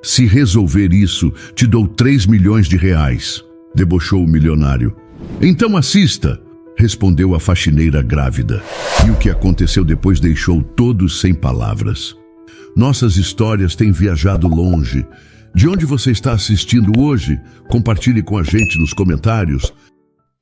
Se resolver isso, te dou 3 milhões de reais, debochou o milionário. Então assista, respondeu a faxineira grávida. E o que aconteceu depois deixou todos sem palavras. Nossas histórias têm viajado longe. De onde você está assistindo hoje? Compartilhe com a gente nos comentários.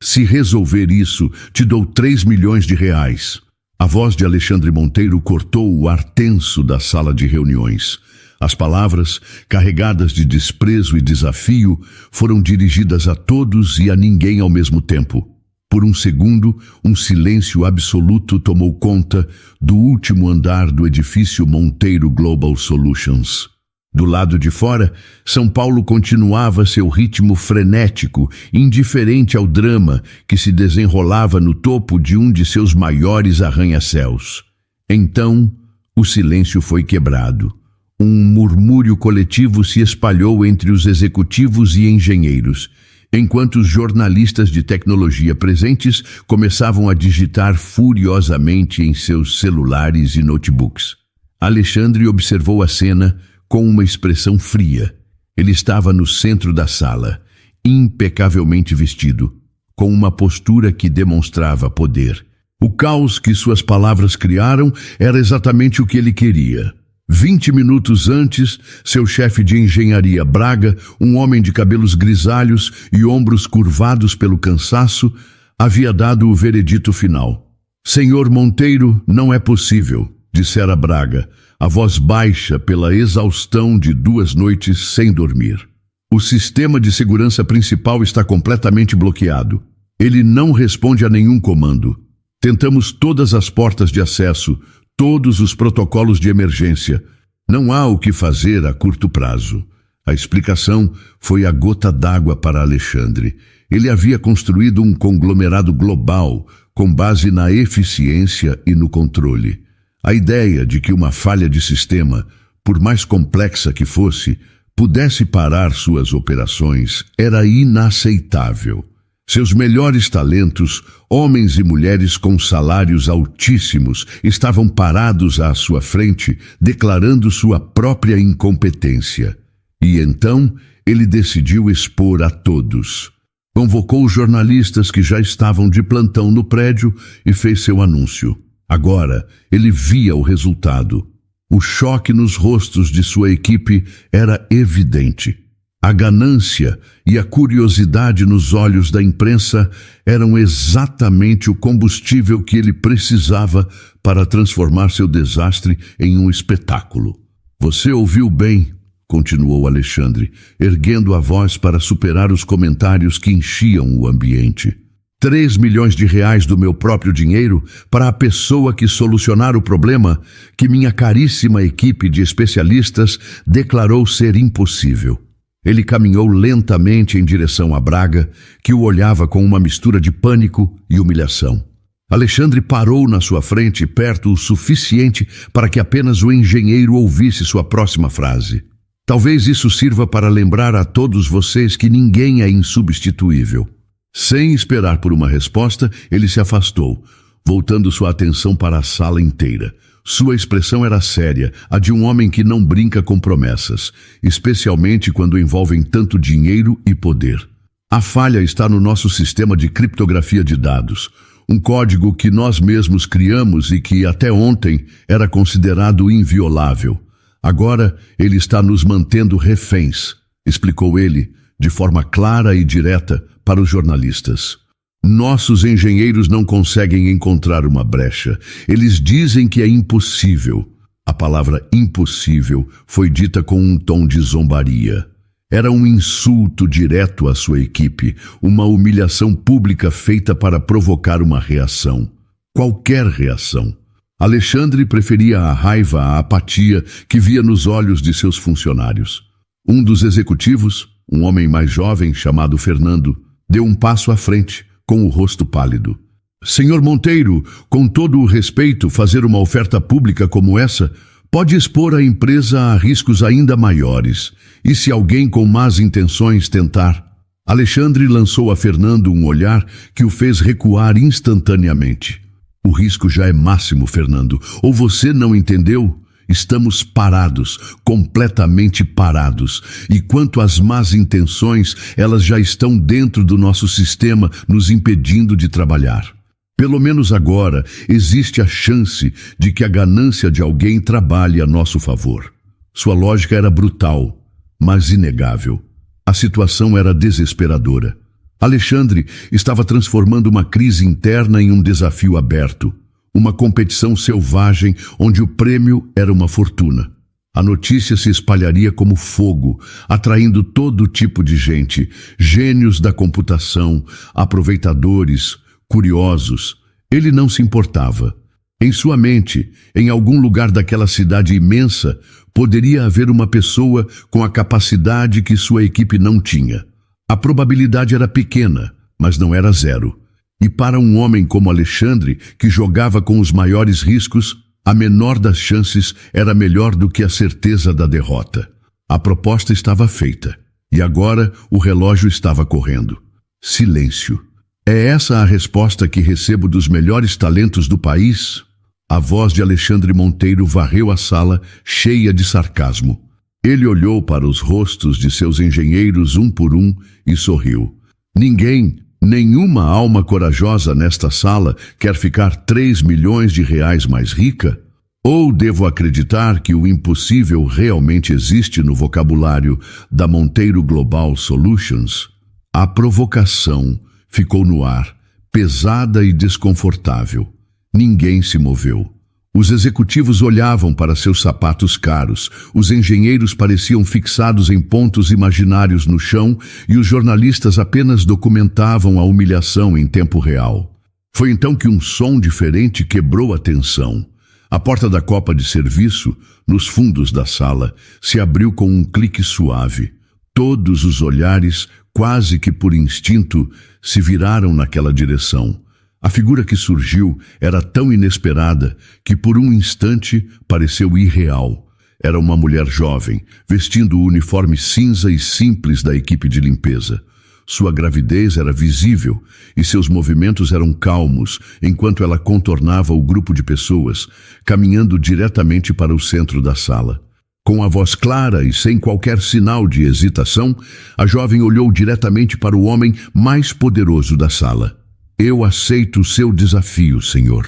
Se resolver isso, te dou 3 milhões de reais. A voz de Alexandre Monteiro cortou o ar tenso da sala de reuniões. As palavras, carregadas de desprezo e desafio, foram dirigidas a todos e a ninguém ao mesmo tempo. Por um segundo, um silêncio absoluto tomou conta do último andar do edifício Monteiro Global Solutions. Do lado de fora, São Paulo continuava seu ritmo frenético, indiferente ao drama que se desenrolava no topo de um de seus maiores arranha-céus. Então, o silêncio foi quebrado. Um murmúrio coletivo se espalhou entre os executivos e engenheiros, enquanto os jornalistas de tecnologia presentes começavam a digitar furiosamente em seus celulares e notebooks. Alexandre observou a cena com uma expressão fria. Ele estava no centro da sala, impecavelmente vestido, com uma postura que demonstrava poder. O caos que suas palavras criaram era exatamente o que ele queria. 20 minutos antes, seu chefe de engenharia, Braga, um homem de cabelos grisalhos e ombros curvados pelo cansaço, havia dado o veredito final. Senhor Monteiro, não é possível, dissera Braga, a voz baixa pela exaustão de 2 noites sem dormir. O sistema de segurança principal está completamente bloqueado. Ele não responde a nenhum comando. Tentamos todas as portas de acesso, todos os protocolos de emergência. Não há o que fazer a curto prazo. A explicação foi a gota d'água para Alexandre. Ele havia construído um conglomerado global com base na eficiência e no controle. A ideia de que uma falha de sistema, por mais complexa que fosse, pudesse parar suas operações era inaceitável. Seus melhores talentos, homens e mulheres com salários altíssimos, estavam parados à sua frente, declarando sua própria incompetência. E então ele decidiu expor a todos. Convocou os jornalistas que já estavam de plantão no prédio e fez seu anúncio. Agora ele via o resultado. O choque nos rostos de sua equipe era evidente. A ganância e a curiosidade nos olhos da imprensa eram exatamente o combustível que ele precisava para transformar seu desastre em um espetáculo. Você ouviu bem, continuou Alexandre, erguendo a voz para superar os comentários que enchiam o ambiente. 3 milhões de reais do meu próprio dinheiro para a pessoa que solucionar o problema que minha caríssima equipe de especialistas declarou ser impossível. Ele caminhou lentamente em direção a Braga, que o olhava com uma mistura de pânico e humilhação. Alexandre parou na sua frente, perto o suficiente para que apenas o engenheiro ouvisse sua próxima frase. Talvez isso sirva para lembrar a todos vocês que ninguém é insubstituível. Sem esperar por uma resposta, ele se afastou, voltando sua atenção para a sala inteira. Sua expressão era séria, a de um homem que não brinca com promessas, especialmente quando envolvem tanto dinheiro e poder. A falha está no nosso sistema de criptografia de dados, um código que nós mesmos criamos e que até ontem era considerado inviolável. Agora ele está nos mantendo reféns, explicou ele, de forma clara e direta, para os jornalistas. Nossos engenheiros não conseguem encontrar uma brecha. Eles dizem que é impossível. A palavra impossível foi dita com um tom de zombaria. Era um insulto direto à sua equipe, uma humilhação pública feita para provocar uma reação. Qualquer reação. Alexandre preferia a raiva à apatia que via nos olhos de seus funcionários. Um dos executivos, um homem mais jovem chamado Fernando, deu um passo à frente, com o rosto pálido. Senhor Monteiro, com todo o respeito, fazer uma oferta pública como essa pode expor a empresa a riscos ainda maiores. E se alguém com más intenções tentar? Alexandre lançou a Fernando um olhar que o fez recuar instantaneamente. O risco já é máximo, Fernando. Ou você não entendeu? Estamos parados, completamente parados. E quanto às más intenções, elas já estão dentro do nosso sistema, nos impedindo de trabalhar. Pelo menos agora, existe a chance de que a ganância de alguém trabalhe a nosso favor. Sua lógica era brutal, mas inegável. A situação era desesperadora. Alexandre estava transformando uma crise interna em um desafio aberto. Uma competição selvagem onde o prêmio era uma fortuna. A notícia se espalharia como fogo, atraindo todo tipo de gente, gênios da computação, aproveitadores, curiosos. Ele não se importava. Em sua mente, em algum lugar daquela cidade imensa, poderia haver uma pessoa com a capacidade que sua equipe não tinha. A probabilidade era pequena, mas não era zero. E para um homem como Alexandre, que jogava com os maiores riscos, a menor das chances era melhor do que a certeza da derrota. A proposta estava feita, e agora o relógio estava correndo. Silêncio. É essa a resposta que recebo dos melhores talentos do país? A voz de Alexandre Monteiro varreu a sala, cheia de sarcasmo. Ele olhou para os rostos de seus engenheiros um por um e sorriu. Nenhuma alma corajosa nesta sala quer ficar 3 milhões de reais mais rica? Ou devo acreditar que o impossível realmente existe no vocabulário da Monteiro Global Solutions? A provocação ficou no ar, pesada e desconfortável. Ninguém se moveu. Os executivos olhavam para seus sapatos caros, os engenheiros pareciam fixados em pontos imaginários no chão e os jornalistas apenas documentavam a humilhação em tempo real. Foi então que um som diferente quebrou a tensão. A porta da copa de serviço, nos fundos da sala, se abriu com um clique suave. Todos os olhares, quase que por instinto, se viraram naquela direção. A figura que surgiu era tão inesperada que por um instante pareceu irreal. Era uma mulher jovem, vestindo o uniforme cinza e simples da equipe de limpeza. Sua gravidez era visível e seus movimentos eram calmos enquanto ela contornava o grupo de pessoas, caminhando diretamente para o centro da sala. Com a voz clara e sem qualquer sinal de hesitação, a jovem olhou diretamente para o homem mais poderoso da sala. Eu aceito o seu desafio, senhor.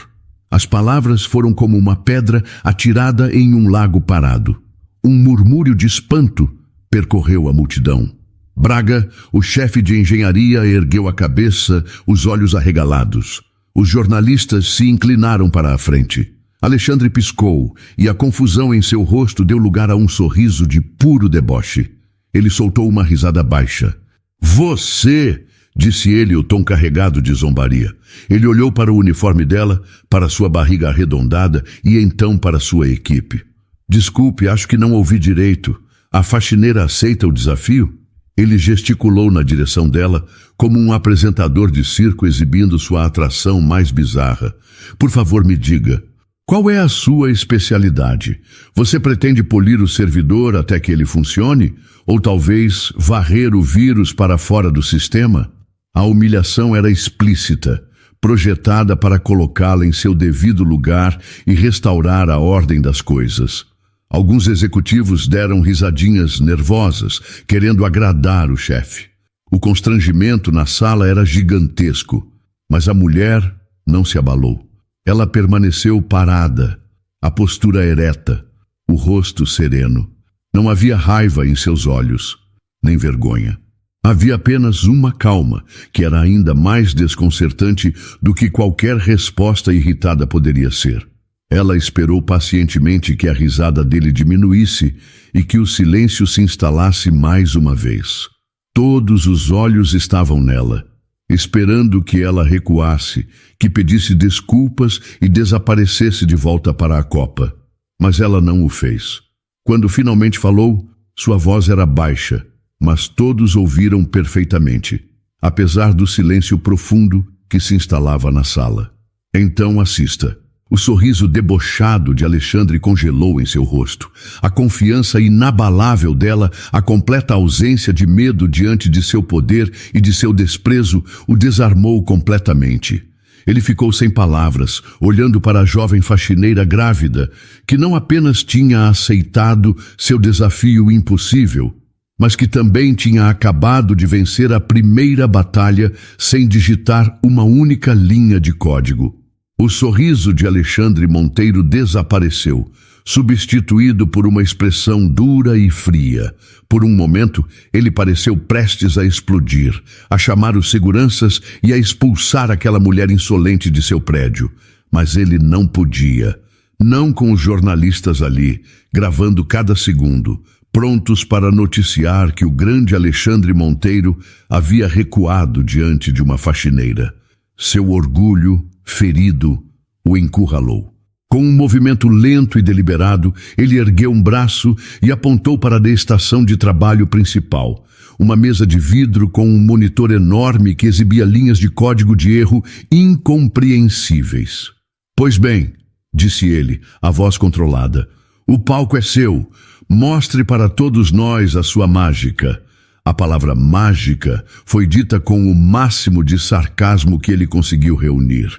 As palavras foram como uma pedra atirada em um lago parado. Um murmúrio de espanto percorreu a multidão. Braga, o chefe de engenharia, ergueu a cabeça, os olhos arregalados. Os jornalistas se inclinaram para a frente. Alexandre piscou e a confusão em seu rosto deu lugar a um sorriso de puro deboche. Ele soltou uma risada baixa. Você! Disse ele, o tom carregado de zombaria. Ele olhou para o uniforme dela, para sua barriga arredondada e então para sua equipe. Desculpe, acho que não ouvi direito. A faxineira aceita o desafio? Ele gesticulou na direção dela, como um apresentador de circo exibindo sua atração mais bizarra. Por favor, me diga, qual é a sua especialidade? Você pretende polir o servidor até que ele funcione? Ou talvez varrer o vírus para fora do sistema? A humilhação era explícita, projetada para colocá-la em seu devido lugar e restaurar a ordem das coisas. Alguns executivos deram risadinhas nervosas, querendo agradar o chefe. O constrangimento na sala era gigantesco, mas a mulher não se abalou. Ela permaneceu parada, a postura ereta, o rosto sereno. Não havia raiva em seus olhos, nem vergonha. Havia apenas uma calma, que era ainda mais desconcertante do que qualquer resposta irritada poderia ser. Ela esperou pacientemente que a risada dele diminuísse e que o silêncio se instalasse mais uma vez. Todos os olhos estavam nela, esperando que ela recuasse, que pedisse desculpas e desaparecesse de volta para a copa. Mas ela não o fez. Quando finalmente falou, sua voz era baixa, mas todos ouviram perfeitamente, apesar do silêncio profundo que se instalava na sala. Então assista. O sorriso debochado de Alexandre congelou em seu rosto. A confiança inabalável dela, a completa ausência de medo diante de seu poder e de seu desprezo, o desarmou completamente. Ele ficou sem palavras, olhando para a jovem faxineira grávida, que não apenas tinha aceitado seu desafio impossível, mas que também tinha acabado de vencer a primeira batalha sem digitar uma única linha de código. O sorriso de Alexandre Monteiro desapareceu, substituído por uma expressão dura e fria. Por um momento, ele pareceu prestes a explodir, a chamar os seguranças e a expulsar aquela mulher insolente de seu prédio. Mas ele não podia. Não com os jornalistas ali, gravando cada segundo, prontos para noticiar que o grande Alexandre Monteiro havia recuado diante de uma faxineira. Seu orgulho, ferido, o encurralou. Com um movimento lento e deliberado, ele ergueu um braço e apontou para a estação de trabalho principal. Uma mesa de vidro com um monitor enorme que exibia linhas de código de erro incompreensíveis. "Pois bem", disse ele, a voz controlada, "o palco é seu. Mostre para todos nós a sua mágica." A palavra mágica foi dita com o máximo de sarcasmo que ele conseguiu reunir.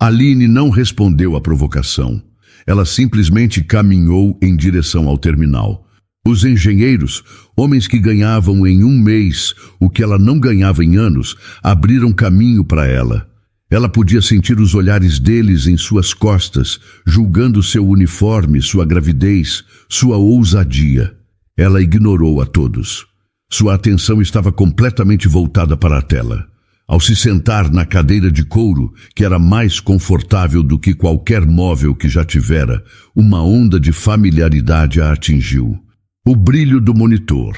Aline não respondeu à provocação. Ela simplesmente caminhou em direção ao terminal. Os engenheiros, homens que ganhavam em um mês o que ela não ganhava em anos, abriram caminho para ela. Ela podia sentir os olhares deles em suas costas, julgando seu uniforme, sua gravidez, sua ousadia. Ela ignorou a todos. Sua atenção estava completamente voltada para a tela. Ao se sentar na cadeira de couro, que era mais confortável do que qualquer móvel que já tivera, uma onda de familiaridade a atingiu. O brilho do monitor,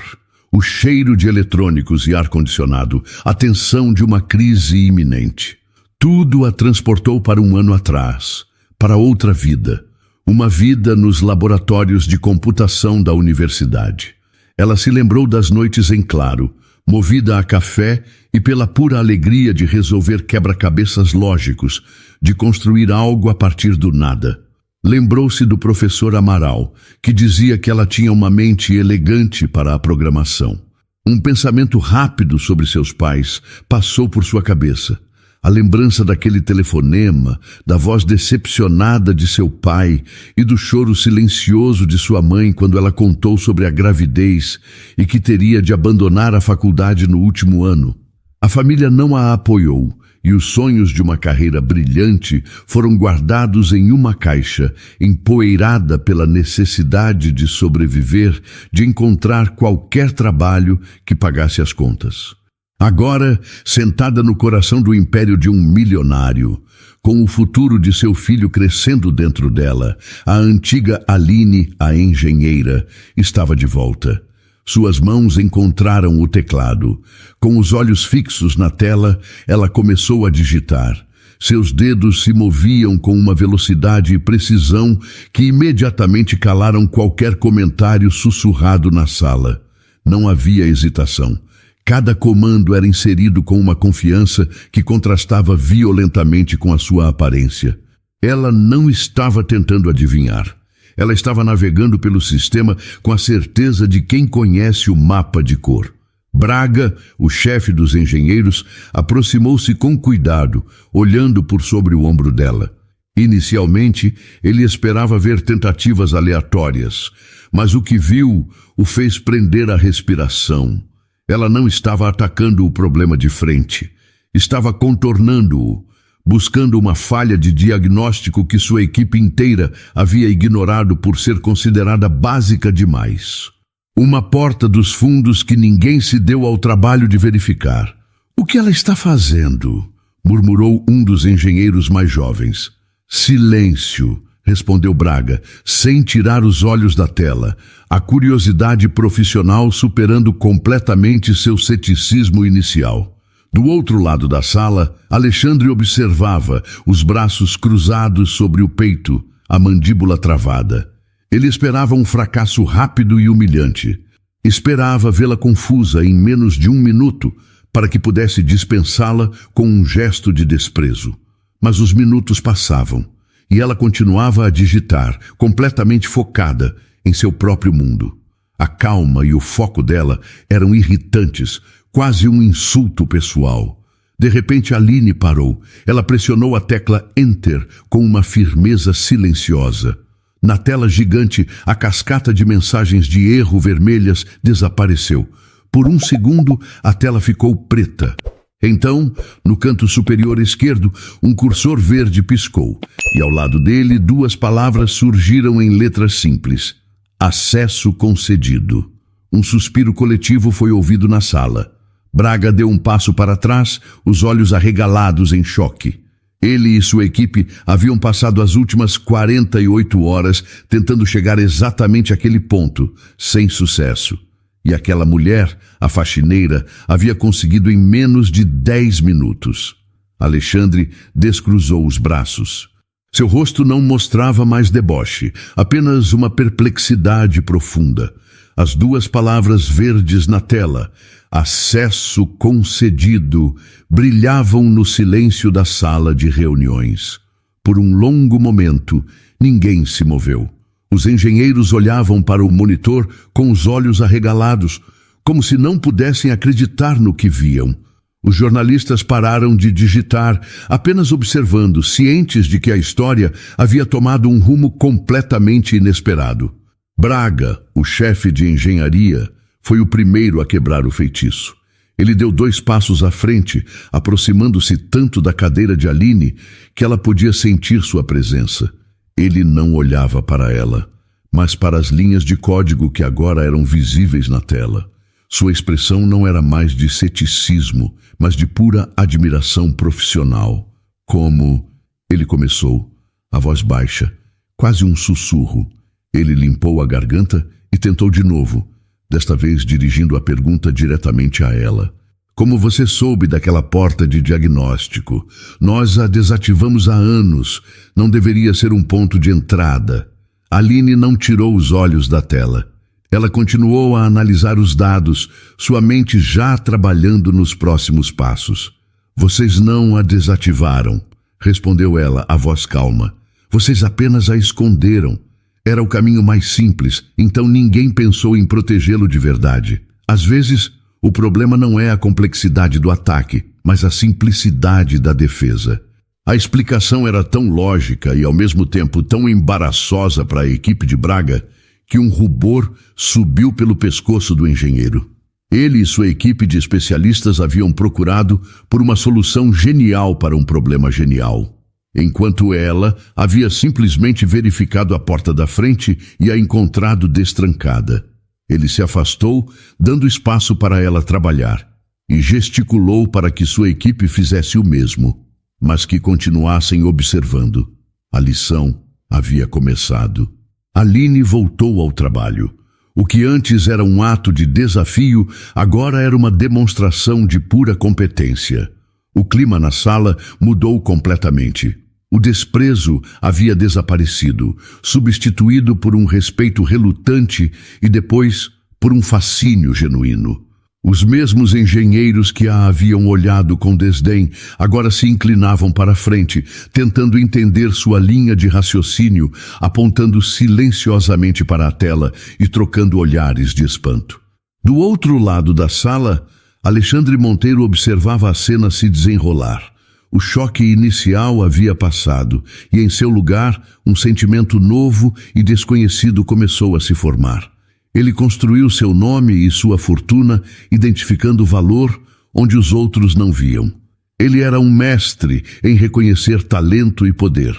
o cheiro de eletrônicos e ar-condicionado, a tensão de uma crise iminente. Tudo a transportou para um ano atrás, para outra vida. Uma vida nos laboratórios de computação da universidade. Ela se lembrou das noites em claro, movida a café e pela pura alegria de resolver quebra-cabeças lógicos, de construir algo a partir do nada. Lembrou-se do professor Amaral, que dizia que ela tinha uma mente elegante para a programação. Um pensamento rápido sobre seus pais passou por sua cabeça. A lembrança daquele telefonema, da voz decepcionada de seu pai e do choro silencioso de sua mãe quando ela contou sobre a gravidez e que teria de abandonar a faculdade no último ano. A família não a apoiou e os sonhos de uma carreira brilhante foram guardados em uma caixa, empoeirada pela necessidade de sobreviver, de encontrar qualquer trabalho que pagasse as contas. Agora, sentada no coração do império de um milionário, com o futuro de seu filho crescendo dentro dela, a antiga Aline, a engenheira, estava de volta. Suas mãos encontraram o teclado. Com os olhos fixos na tela, ela começou a digitar. Seus dedos se moviam com uma velocidade e precisão que imediatamente calaram qualquer comentário sussurrado na sala. Não havia hesitação. Cada comando era inserido com uma confiança que contrastava violentamente com a sua aparência. Ela não estava tentando adivinhar. Ela estava navegando pelo sistema com a certeza de quem conhece o mapa de cor. Braga, o chefe dos engenheiros, aproximou-se com cuidado, olhando por sobre o ombro dela. Inicialmente, ele esperava ver tentativas aleatórias, mas o que viu o fez prender a respiração. Ela não estava atacando o problema de frente. Estava contornando-o, buscando uma falha de diagnóstico que sua equipe inteira havia ignorado por ser considerada básica demais. Uma porta dos fundos que ninguém se deu ao trabalho de verificar. "O que ela está fazendo?", murmurou um dos engenheiros mais jovens. "Silêncio", respondeu Braga, sem tirar os olhos da tela, a curiosidade profissional superando completamente seu ceticismo inicial. Do outro lado da sala, Alexandre observava, os braços cruzados sobre o peito, a mandíbula travada. Ele esperava um fracasso rápido e humilhante. Esperava vê-la confusa em menos de 1 minuto, para que pudesse dispensá-la com um gesto de desprezo. Mas os minutos passavam. E ela continuava a digitar, completamente focada em seu próprio mundo. A calma e o foco dela eram irritantes, quase um insulto pessoal. De repente, Aline parou. Ela pressionou a tecla Enter com uma firmeza silenciosa. Na tela gigante, a cascata de mensagens de erro vermelhas desapareceu. Por um segundo, a tela ficou preta. Então, no canto superior esquerdo, um cursor verde piscou, e ao lado dele, duas palavras surgiram em letras simples. Acesso concedido. Um suspiro coletivo foi ouvido na sala. Braga deu um passo para trás, os olhos arregalados em choque. Ele e sua equipe haviam passado as últimas 48 horas tentando chegar exatamente àquele ponto, sem sucesso. E aquela mulher, a faxineira, havia conseguido em menos de 10 minutos. Alexandre descruzou os braços. Seu rosto não mostrava mais deboche, apenas uma perplexidade profunda. As duas palavras verdes na tela, acesso concedido, brilhavam no silêncio da sala de reuniões. Por um longo momento, ninguém se moveu. Os engenheiros olhavam para o monitor com os olhos arregalados, como se não pudessem acreditar no que viam. Os jornalistas pararam de digitar, apenas observando, cientes de que a história havia tomado um rumo completamente inesperado. Braga, o chefe de engenharia, foi o primeiro a quebrar o feitiço. Ele deu 2 passos à frente, aproximando-se tanto da cadeira de Aline que ela podia sentir sua presença. Ele não olhava para ela, mas para as linhas de código que agora eram visíveis na tela. Sua expressão não era mais de ceticismo, mas de pura admiração profissional. Como... Ele começou, a voz baixa, quase um sussurro. Ele limpou a garganta e tentou de novo, desta vez dirigindo a pergunta diretamente a ela. Como você soube daquela porta de diagnóstico? Nós a desativamos há anos. Não deveria ser um ponto de entrada. Aline não tirou os olhos da tela. Ela continuou a analisar os dados, sua mente já trabalhando nos próximos passos. Vocês não a desativaram, respondeu ela, a voz calma. Vocês apenas a esconderam. Era o caminho mais simples, então ninguém pensou em protegê-lo de verdade. Às vezes, o problema não é a complexidade do ataque, mas a simplicidade da defesa. A explicação era tão lógica e, ao mesmo tempo, tão embaraçosa para a equipe de Braga que um rubor subiu pelo pescoço do engenheiro. Ele e sua equipe de especialistas haviam procurado por uma solução genial para um problema genial, enquanto ela havia simplesmente verificado a porta da frente e a encontrado destrancada. Ele se afastou, dando espaço para ela trabalhar, e gesticulou para que sua equipe fizesse o mesmo, mas que continuassem observando. A lição havia começado. Aline voltou ao trabalho. O que antes era um ato de desafio, agora era uma demonstração de pura competência. O clima na sala mudou completamente. O desprezo havia desaparecido, substituído por um respeito relutante e depois por um fascínio genuíno. Os mesmos engenheiros que a haviam olhado com desdém agora se inclinavam para a frente, tentando entender sua linha de raciocínio, apontando silenciosamente para a tela e trocando olhares de espanto. Do outro lado da sala, Alexandre Monteiro observava a cena se desenrolar. O choque inicial havia passado e, em seu lugar, um sentimento novo e desconhecido começou a se formar. Ele construiu seu nome e sua fortuna, identificando valor onde os outros não viam. Ele era um mestre em reconhecer talento e poder.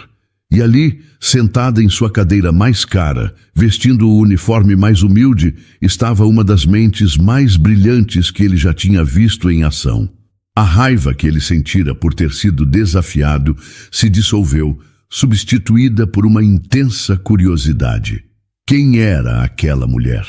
E ali, sentada em sua cadeira mais cara, vestindo o uniforme mais humilde, estava uma das mentes mais brilhantes que ele já tinha visto em ação. A raiva que ele sentira por ter sido desafiado se dissolveu, substituída por uma intensa curiosidade. Quem era aquela mulher?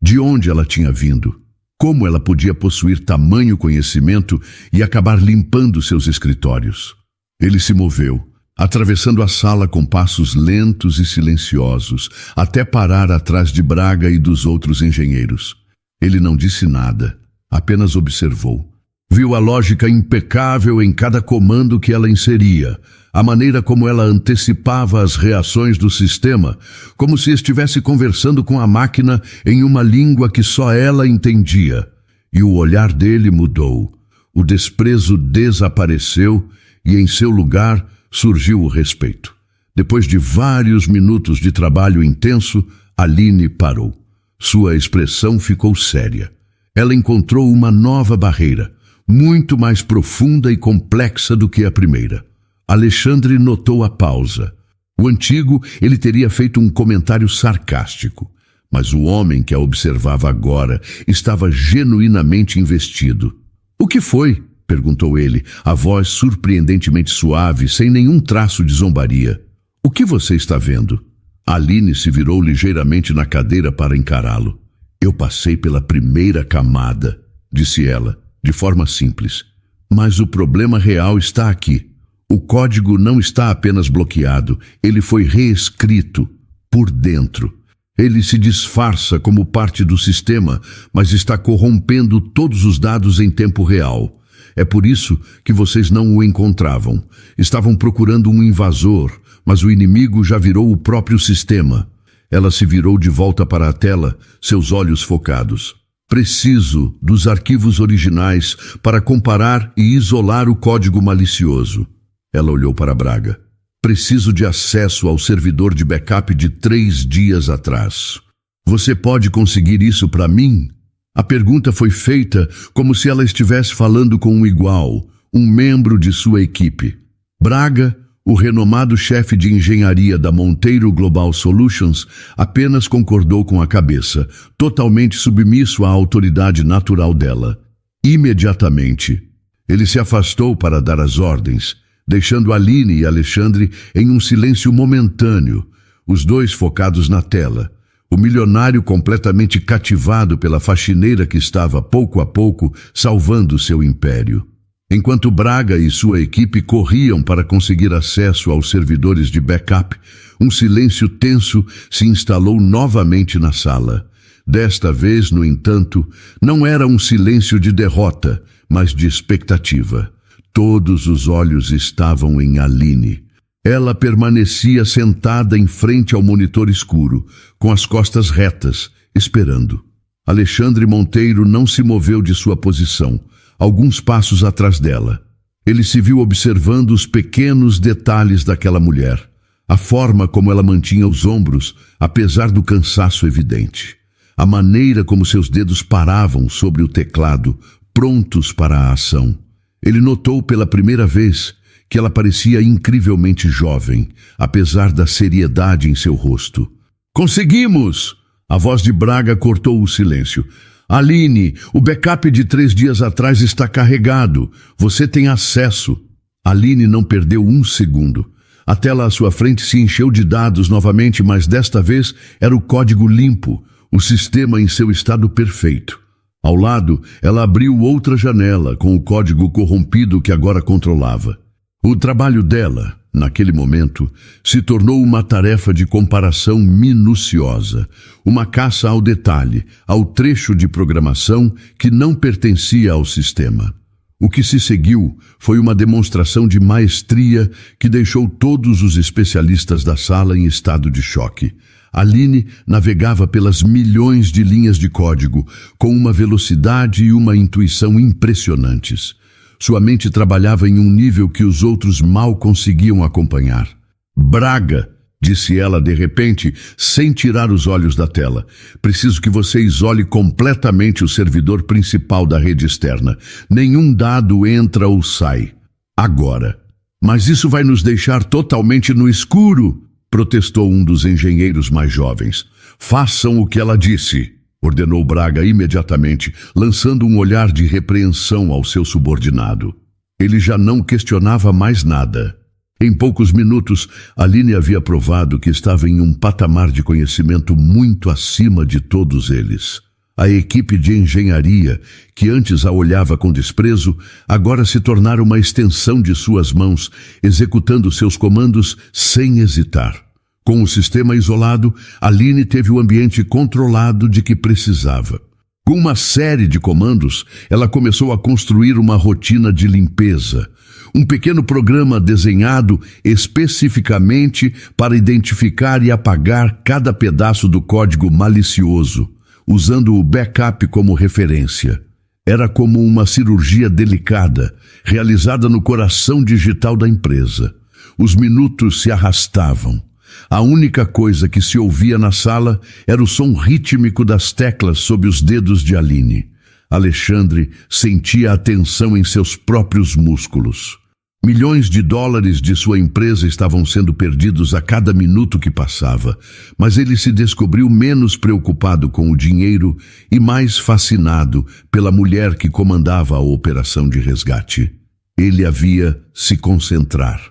De onde ela tinha vindo? Como ela podia possuir tamanho conhecimento e acabar limpando seus escritórios? Ele se moveu, atravessando a sala com passos lentos e silenciosos, até parar atrás de Braga e dos outros engenheiros. Ele não disse nada, apenas observou. Viu a lógica impecável em cada comando que ela inseria, a maneira como ela antecipava as reações do sistema, como se estivesse conversando com a máquina em uma língua que só ela entendia. E o olhar dele mudou. O desprezo desapareceu e em seu lugar surgiu o respeito. Depois de vários minutos de trabalho intenso, Aline parou. Sua expressão ficou séria. Ela encontrou uma nova barreira, muito mais profunda e complexa do que a primeira. Alexandre notou a pausa. O antigo, ele teria feito um comentário sarcástico, mas o homem que a observava agora estava genuinamente investido. "O que foi?" perguntou ele, a voz surpreendentemente suave, sem nenhum traço de zombaria. "O que você está vendo?" Aline se virou ligeiramente na cadeira para encará-lo. "Eu passei pela primeira camada", disse ela, de forma simples. "Mas o problema real está aqui. O código não está apenas bloqueado, ele foi reescrito por dentro. Ele se disfarça como parte do sistema, mas está corrompendo todos os dados em tempo real. É por isso que vocês não o encontravam. Estavam procurando um invasor, mas o inimigo já virou o próprio sistema." Ela se virou de volta para a tela, seus olhos focados. "Preciso dos arquivos originais para comparar e isolar o código malicioso." Ela olhou para Braga. "Preciso de acesso ao servidor de backup de 3 dias atrás. Você pode conseguir isso para mim?" A pergunta foi feita como se ela estivesse falando com um igual, um membro de sua equipe. Braga, o renomado chefe de engenharia da Monteiro Global Solutions, apenas concordou com a cabeça, totalmente submisso à autoridade natural dela. Imediatamente, ele se afastou para dar as ordens, deixando Aline e Alexandre em um silêncio momentâneo, os dois focados na tela. O milionário completamente cativado pela faxineira que estava, pouco a pouco, salvando seu império. Enquanto Braga e sua equipe corriam para conseguir acesso aos servidores de backup, um silêncio tenso se instalou novamente na sala. Desta vez, no entanto, não era um silêncio de derrota, mas de expectativa. Todos os olhos estavam em Aline. Ela permanecia sentada em frente ao monitor escuro, com as costas retas, esperando. Alexandre Monteiro não se moveu de sua posição, alguns passos atrás dela. Ele se viu observando os pequenos detalhes daquela mulher, a forma como ela mantinha os ombros, apesar do cansaço evidente, a maneira como seus dedos paravam sobre o teclado, prontos para a ação. Ele notou pela primeira vez que ela parecia incrivelmente jovem, apesar da seriedade em seu rosto. "Conseguimos!" A voz de Braga cortou o silêncio. "Aline, o backup de 3 dias atrás está carregado. Você tem acesso." Aline não perdeu um segundo. A tela à sua frente se encheu de dados novamente, mas desta vez era o código limpo, o sistema em seu estado perfeito. Ao lado, ela abriu outra janela com o código corrompido que agora controlava. O trabalho dela, naquele momento, se tornou uma tarefa de comparação minuciosa, uma caça ao detalhe, ao trecho de programação que não pertencia ao sistema. O que se seguiu foi uma demonstração de maestria que deixou todos os especialistas da sala em estado de choque. Aline navegava pelas milhões de linhas de código com uma velocidade e uma intuição impressionantes. Sua mente trabalhava em um nível que os outros mal conseguiam acompanhar. "Braga", disse ela de repente, sem tirar os olhos da tela, "preciso que você isole completamente o servidor principal da rede externa. Nenhum dado entra ou sai. Agora." "Mas isso vai nos deixar totalmente no escuro", protestou um dos engenheiros mais jovens. "Façam o que ela disse", ordenou Braga imediatamente, lançando um olhar de repreensão ao seu subordinado. Ele já não questionava mais nada. Em poucos minutos, Aline havia provado que estava em um patamar de conhecimento muito acima de todos eles. A equipe de engenharia, que antes a olhava com desprezo, agora se tornara uma extensão de suas mãos, executando seus comandos sem hesitar. Com o sistema isolado, Aline teve o ambiente controlado de que precisava. Com uma série de comandos, ela começou a construir uma rotina de limpeza, um pequeno programa desenhado especificamente para identificar e apagar cada pedaço do código malicioso, usando o backup como referência. Era como uma cirurgia delicada, realizada no coração digital da empresa. Os minutos se arrastavam. A única coisa que se ouvia na sala era o som rítmico das teclas sob os dedos de Aline. Alexandre sentia a tensão em seus próprios músculos. Milhões de dólares de sua empresa estavam sendo perdidos a cada minuto que passava, mas ele se descobriu menos preocupado com o dinheiro e mais fascinado pela mulher que comandava a operação de resgate. Ele havia se concentrar.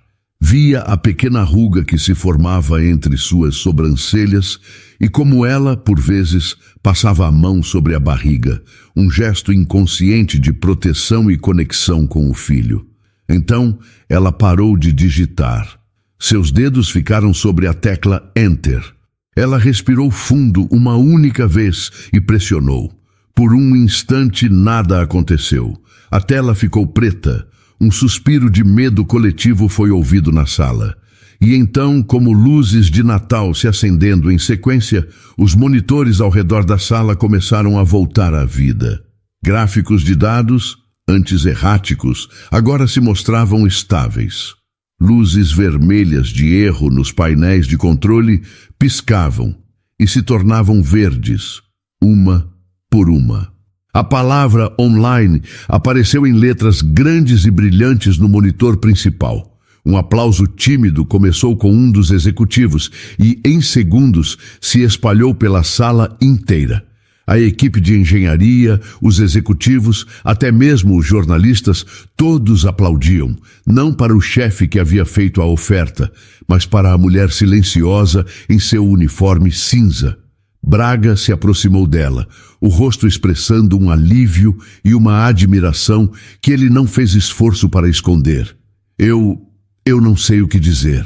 Via a pequena ruga que se formava entre suas sobrancelhas e como ela, por vezes, passava a mão sobre a barriga, um gesto inconsciente de proteção e conexão com o filho. Então, ela parou de digitar. Seus dedos ficaram sobre a tecla Enter. Ela respirou fundo uma única vez e pressionou. Por um instante nada aconteceu. A tela ficou preta. Um suspiro de medo coletivo foi ouvido na sala. E então, como luzes de Natal se acendendo em sequência, os monitores ao redor da sala começaram a voltar à vida. Gráficos de dados, antes erráticos, agora se mostravam estáveis. Luzes vermelhas de erro nos painéis de controle piscavam e se tornavam verdes, uma por uma. A palavra online apareceu em letras grandes e brilhantes no monitor principal. Um aplauso tímido começou com um dos executivos e, em segundos, se espalhou pela sala inteira. A equipe de engenharia, os executivos, até mesmo os jornalistas, todos aplaudiam, não para o chefe que havia feito a oferta, mas para a mulher silenciosa em seu uniforme cinza. Braga se aproximou dela, o rosto expressando um alívio e uma admiração que ele não fez esforço para esconder. Eu não sei o que dizer.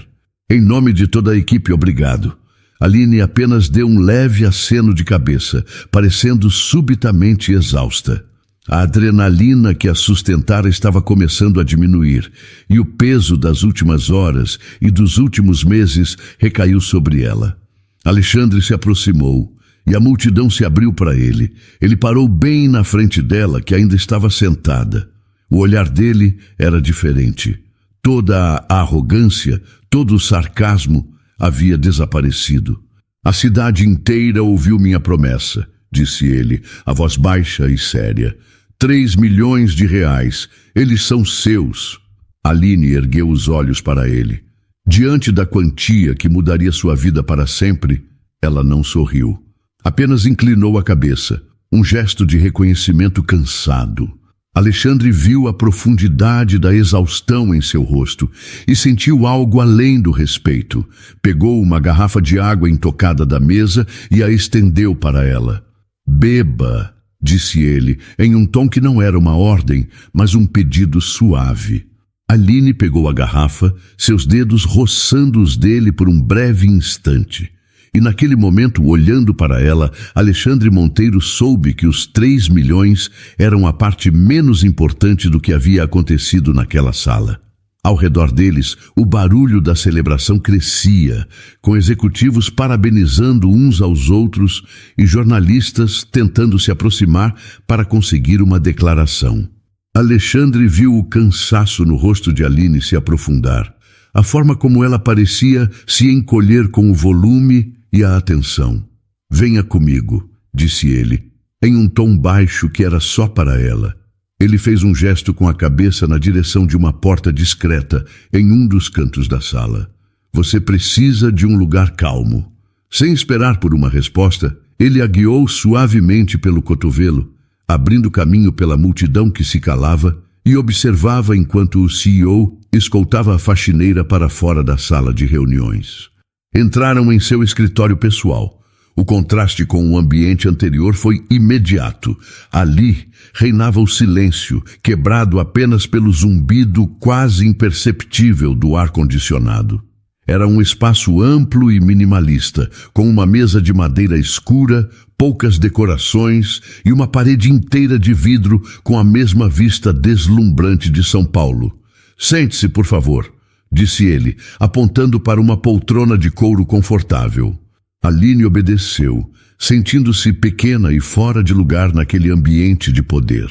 Em nome de toda a equipe, obrigado. Aline apenas deu um leve aceno de cabeça, parecendo subitamente exausta. A adrenalina que a sustentara estava começando a diminuir, e o peso das últimas horas e dos últimos meses recaiu sobre ela. Alexandre se aproximou, e a multidão se abriu para ele. Ele parou bem na frente dela, que ainda estava sentada. O olhar dele era diferente. Toda a arrogância, todo o sarcasmo havia desaparecido. A cidade inteira ouviu minha promessa, disse ele, a voz baixa e séria. 3 milhões de reais, eles são seus. Aline ergueu os olhos para ele. Diante da quantia que mudaria sua vida para sempre, ela não sorriu. Apenas inclinou a cabeça, um gesto de reconhecimento cansado. Alexandre viu a profundidade da exaustão em seu rosto e sentiu algo além do respeito. Pegou uma garrafa de água intocada da mesa e a estendeu para ela. Beba, disse ele, em um tom que não era uma ordem, mas um pedido suave. Aline pegou a garrafa, seus dedos roçando os dele por um breve instante. E naquele momento, olhando para ela, Alexandre Monteiro soube que os 3 milhões eram a parte menos importante do que havia acontecido naquela sala. Ao redor deles, o barulho da celebração crescia, com executivos parabenizando uns aos outros e jornalistas tentando se aproximar para conseguir uma declaração. Alexandre viu o cansaço no rosto de Aline se aprofundar, a forma como ela parecia se encolher com o volume e a atenção. Venha comigo, disse ele, em um tom baixo que era só para ela. Ele fez um gesto com a cabeça na direção de uma porta discreta em um dos cantos da sala. Você precisa de um lugar calmo. Sem esperar por uma resposta, ele a guiou suavemente pelo cotovelo, abrindo caminho pela multidão que se calava e observava enquanto o CEO escoltava a faxineira para fora da sala de reuniões. Entraram em seu escritório pessoal. O contraste com o ambiente anterior foi imediato. Ali reinava o silêncio, quebrado apenas pelo zumbido quase imperceptível do ar-condicionado. Era um espaço amplo e minimalista, com uma mesa de madeira escura, poucas decorações e uma parede inteira de vidro com a mesma vista deslumbrante de São Paulo. Sente-se, por favor, disse ele, apontando para uma poltrona de couro confortável. Aline obedeceu, sentindo-se pequena e fora de lugar naquele ambiente de poder.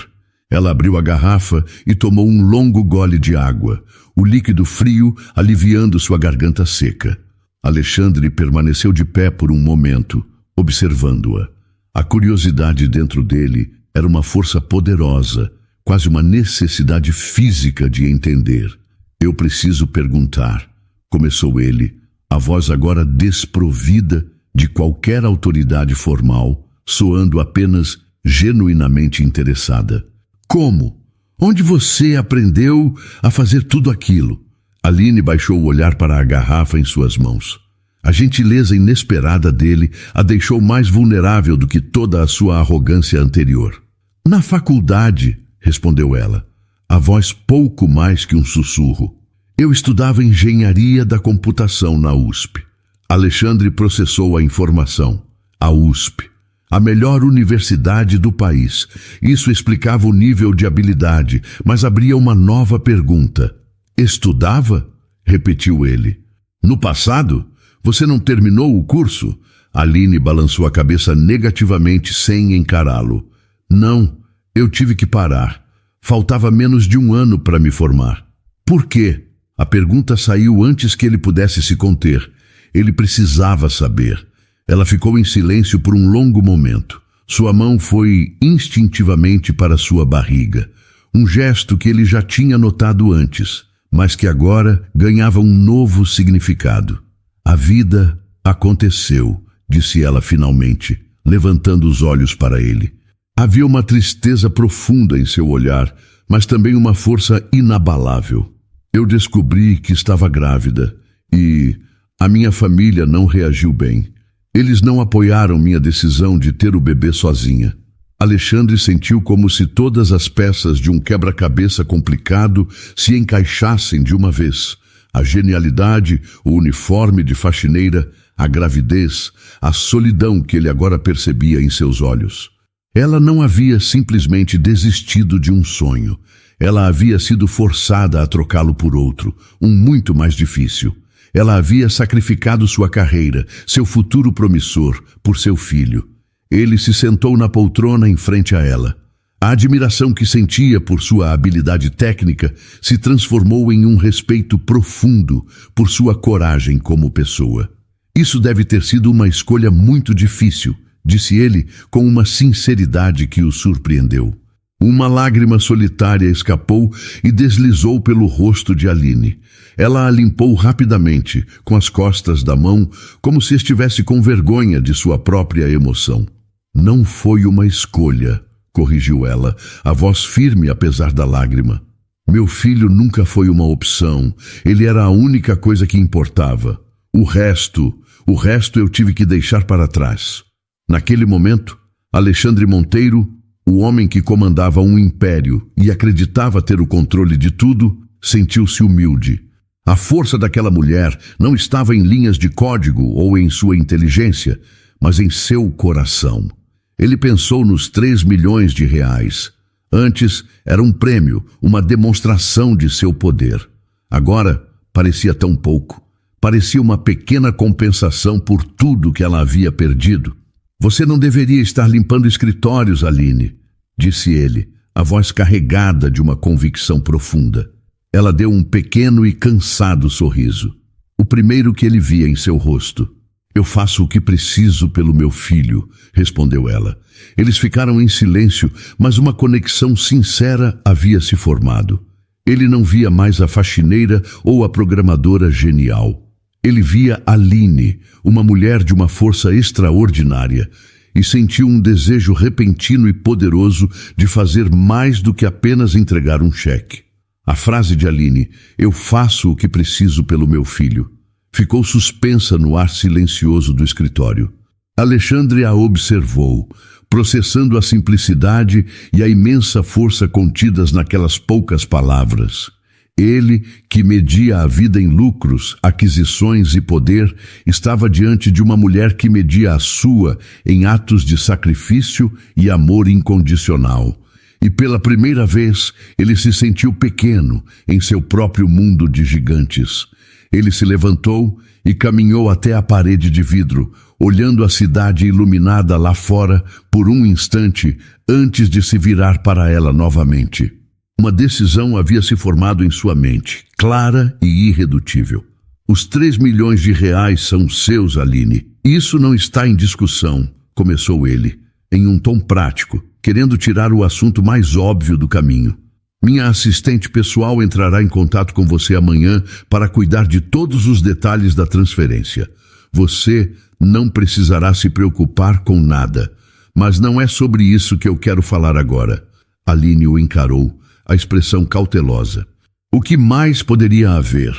Ela abriu a garrafa e tomou um longo gole de água, o líquido frio aliviando sua garganta seca. Alexandre permaneceu de pé por um momento, observando-a. A curiosidade dentro dele era uma força poderosa, quase uma necessidade física de entender. Eu preciso perguntar, começou ele, a voz agora desprovida de qualquer autoridade formal, soando apenas genuinamente interessada. Como? Onde você aprendeu a fazer tudo aquilo? Aline baixou o olhar para a garrafa em suas mãos. A gentileza inesperada dele a deixou mais vulnerável do que toda a sua arrogância anterior. Na faculdade, respondeu ela, a voz pouco mais que um sussurro. Eu estudava engenharia da computação na USP. Alexandre processou a informação. A USP. A melhor universidade do país. Isso explicava o nível de habilidade, mas abria uma nova pergunta. Estudava? Repetiu ele. No passado? Você não terminou o curso? Aline balançou a cabeça negativamente sem encará-lo. Não, eu tive que parar. Faltava menos de 1 ano para me formar. Por quê? A pergunta saiu antes que ele pudesse se conter. Ele precisava saber. Ela ficou em silêncio por um longo momento. Sua mão foi instintivamente para sua barriga. Um gesto que ele já tinha notado antes, mas que agora ganhava um novo significado. A vida aconteceu, disse ela finalmente, levantando os olhos para ele. Havia uma tristeza profunda em seu olhar, mas também uma força inabalável. Eu descobri que estava grávida e a minha família não reagiu bem. Eles não apoiaram minha decisão de ter o bebê sozinha. Alexandre sentiu como se todas as peças de um quebra-cabeça complicado se encaixassem de uma vez. A genialidade, o uniforme de faxineira, a gravidez, a solidão que ele agora percebia em seus olhos. Ela não havia simplesmente desistido de um sonho. Ela havia sido forçada a trocá-lo por outro, um muito mais difícil. Ela havia sacrificado sua carreira, seu futuro promissor, por seu filho. Ele se sentou na poltrona em frente a ela. A admiração que sentia por sua habilidade técnica se transformou em um respeito profundo por sua coragem como pessoa. Isso deve ter sido uma escolha muito difícil, disse ele com uma sinceridade que o surpreendeu. Uma lágrima solitária escapou e deslizou pelo rosto de Aline. Ela a limpou rapidamente, com as costas da mão, como se estivesse com vergonha de sua própria emoção. Não foi uma escolha, corrigiu ela, a voz firme apesar da lágrima. Meu filho nunca foi uma opção, ele era a única coisa que importava. O resto eu tive que deixar para trás. Naquele momento, Alexandre Monteiro, o homem que comandava um império e acreditava ter o controle de tudo, sentiu-se humilde. A força daquela mulher não estava em linhas de código ou em sua inteligência, mas em seu coração. Ele pensou nos 3 milhões de reais. Antes era um prêmio, uma demonstração de seu poder. Agora parecia tão pouco. Parecia uma pequena compensação por tudo que ela havia perdido. Você não deveria estar limpando escritórios, Aline, disse ele, a voz carregada de uma convicção profunda. Ela deu um pequeno e cansado sorriso, o primeiro que ele via em seu rosto. Eu faço o que preciso pelo meu filho, respondeu ela. Eles ficaram em silêncio, mas uma conexão sincera havia se formado. Ele não via mais a faxineira ou a programadora genial. Ele via Aline, uma mulher de uma força extraordinária, e sentiu um desejo repentino e poderoso de fazer mais do que apenas entregar um cheque. A frase de Aline, eu faço o que preciso pelo meu filho, ficou suspensa no ar silencioso do escritório. Alexandre a observou, processando a simplicidade e a imensa força contidas naquelas poucas palavras. Ele, que media a vida em lucros, aquisições e poder, estava diante de uma mulher que media a sua em atos de sacrifício e amor incondicional. E pela primeira vez, ele se sentiu pequeno em seu próprio mundo de gigantes. Ele se levantou e caminhou até a parede de vidro, olhando a cidade iluminada lá fora por um instante antes de se virar para ela novamente. Uma decisão havia se formado em sua mente, clara e irredutível. Os 3 milhões de reais são seus, Aline. Isso não está em discussão, começou ele, em um tom prático, querendo tirar o assunto mais óbvio do caminho. Minha assistente pessoal entrará em contato com você amanhã para cuidar de todos os detalhes da transferência. Você não precisará se preocupar com nada. Mas não é sobre isso que eu quero falar agora. Aline o encarou, a expressão cautelosa. O que mais poderia haver?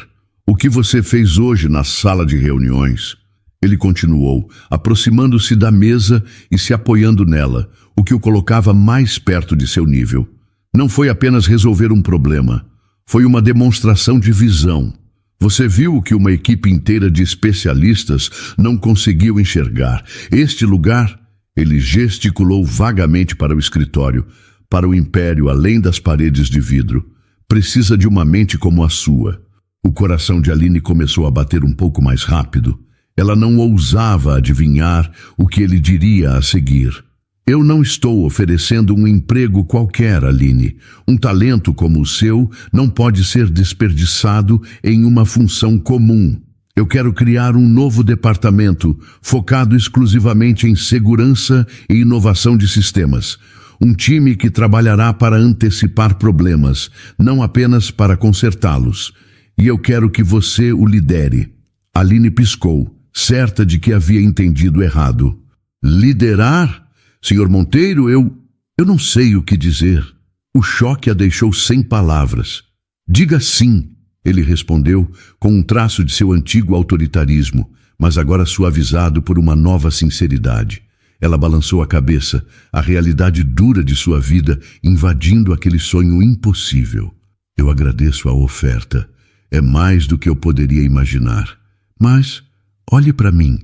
O que você fez hoje na sala de reuniões? Ele continuou, aproximando-se da mesa e se apoiando nela, o que o colocava mais perto de seu nível. Não foi apenas resolver um problema, foi uma demonstração de visão. Você viu o que uma equipe inteira de especialistas não conseguiu enxergar. Este lugar, ele gesticulou vagamente para o escritório, para o império além das paredes de vidro, precisa de uma mente como a sua. O coração de Aline começou a bater um pouco mais rápido. Ela não ousava adivinhar o que ele diria a seguir. Eu não estou oferecendo um emprego qualquer, Aline. Um talento como o seu não pode ser desperdiçado em uma função comum. Eu quero criar um novo departamento focado exclusivamente em segurança e inovação de sistemas. Um time que trabalhará para antecipar problemas, não apenas para consertá-los. E eu quero que você o lidere. Aline piscou, certa de que havia entendido errado. Liderar? Senhor Monteiro, eu não sei o que dizer. O choque a deixou sem palavras. Diga sim, ele respondeu, com um traço de seu antigo autoritarismo, mas agora suavizado por uma nova sinceridade. Ela balançou a cabeça, a realidade dura de sua vida invadindo aquele sonho impossível. Eu agradeço a oferta. É mais do que eu poderia imaginar. Mas, olhe para mim,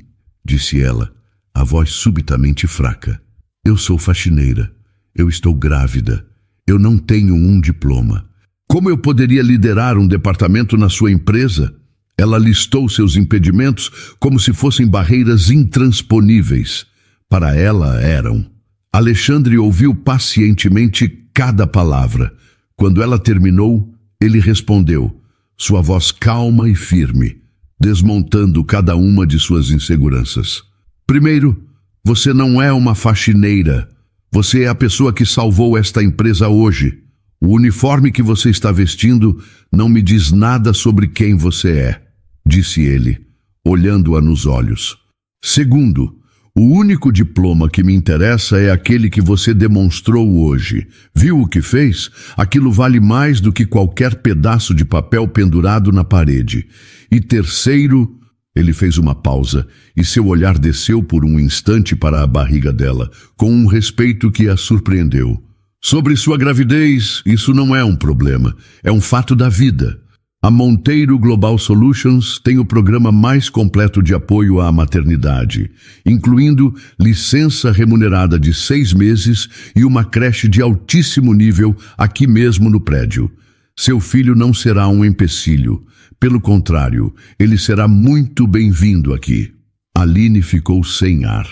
disse ela, a voz subitamente fraca. Eu sou faxineira. Eu estou grávida. Eu não tenho um diploma. Como eu poderia liderar um departamento na sua empresa? Ela listou seus impedimentos como se fossem barreiras intransponíveis. Para ela eram. Alexandre ouviu pacientemente cada palavra. Quando ela terminou, ele respondeu, sua voz calma e firme, desmontando cada uma de suas inseguranças. Primeiro, você não é uma faxineira. Você é a pessoa que salvou esta empresa hoje. O uniforme que você está vestindo não me diz nada sobre quem você é, disse ele, olhando-a nos olhos. Segundo, o único diploma que me interessa é aquele que você demonstrou hoje. Viu o que fez? Aquilo vale mais do que qualquer pedaço de papel pendurado na parede. E terceiro, ele fez uma pausa e seu olhar desceu por um instante para a barriga dela, com um respeito que a surpreendeu. Sobre sua gravidez, isso não é um problema, é um fato da vida. A Monteiro Global Solutions tem o programa mais completo de apoio à maternidade, incluindo licença remunerada de 6 meses e uma creche de altíssimo nível aqui mesmo no prédio. Seu filho não será um empecilho. Pelo contrário, ele será muito bem-vindo aqui. Aline ficou sem ar.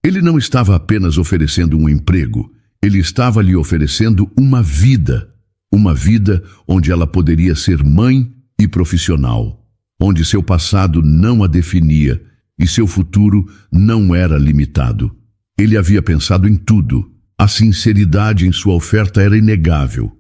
Ele não estava apenas oferecendo um emprego, ele estava lhe oferecendo uma vida onde ela poderia ser mãe e profissional, onde seu passado não a definia e seu futuro não era limitado. Ele havia pensado em tudo. A sinceridade em sua oferta era inegável.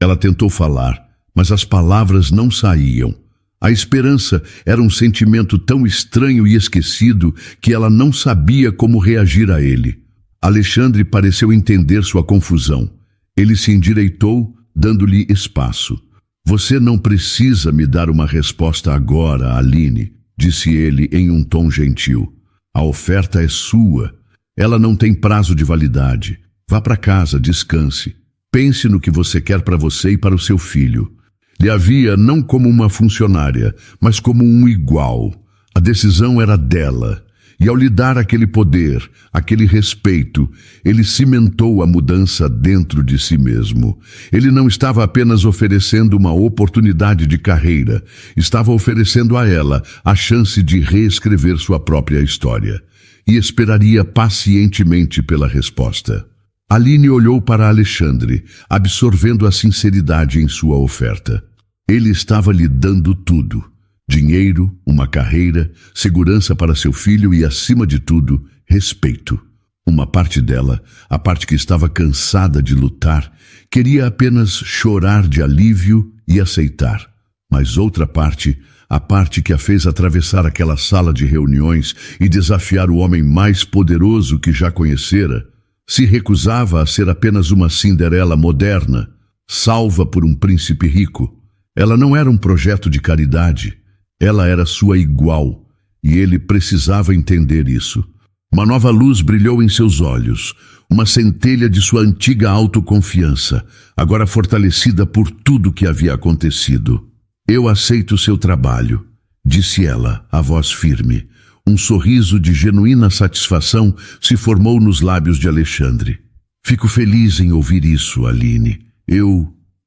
Ela tentou falar, mas as palavras não saíam. A esperança era um sentimento tão estranho e esquecido que ela não sabia como reagir a ele. Alexandre pareceu entender sua confusão. Ele se endireitou, dando-lhe espaço. Você não precisa me dar uma resposta agora, Aline, disse ele em um tom gentil. A oferta é sua. Ela não tem prazo de validade. Vá para casa, descanse. Pense no que você quer para você e para o seu filho. Lhe havia não como uma funcionária, mas como um igual. A decisão era dela. E ao lhe dar aquele poder, aquele respeito, ele cimentou a mudança dentro de si mesmo. Ele não estava apenas oferecendo uma oportunidade de carreira, estava oferecendo a ela a chance de reescrever sua própria história. E esperaria pacientemente pela resposta. Aline olhou para Alexandre, absorvendo a sinceridade em sua oferta. Ele estava lhe dando tudo. Dinheiro, uma carreira, segurança para seu filho e, acima de tudo, respeito. Uma parte dela, a parte que estava cansada de lutar, queria apenas chorar de alívio e aceitar. Mas outra parte, a parte que a fez atravessar aquela sala de reuniões e desafiar o homem mais poderoso que já conhecera, se recusava a ser apenas uma Cinderela moderna, salva por um príncipe rico. Ela não era um projeto de caridade. Ela era sua igual, e ele precisava entender isso. Uma nova luz brilhou em seus olhos, uma centelha de sua antiga autoconfiança, agora fortalecida por tudo que havia acontecido. Eu aceito seu trabalho, disse ela, a voz firme. Um sorriso de genuína satisfação se formou nos lábios de Alexandre. Fico feliz em ouvir isso, Aline.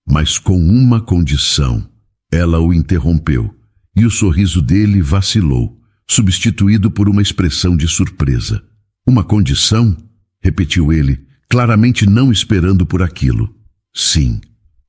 Mas com uma condição. Ela o interrompeu. E o sorriso dele vacilou, substituído por uma expressão de surpresa. Uma condição? Repetiu ele, claramente não esperando por aquilo. Sim,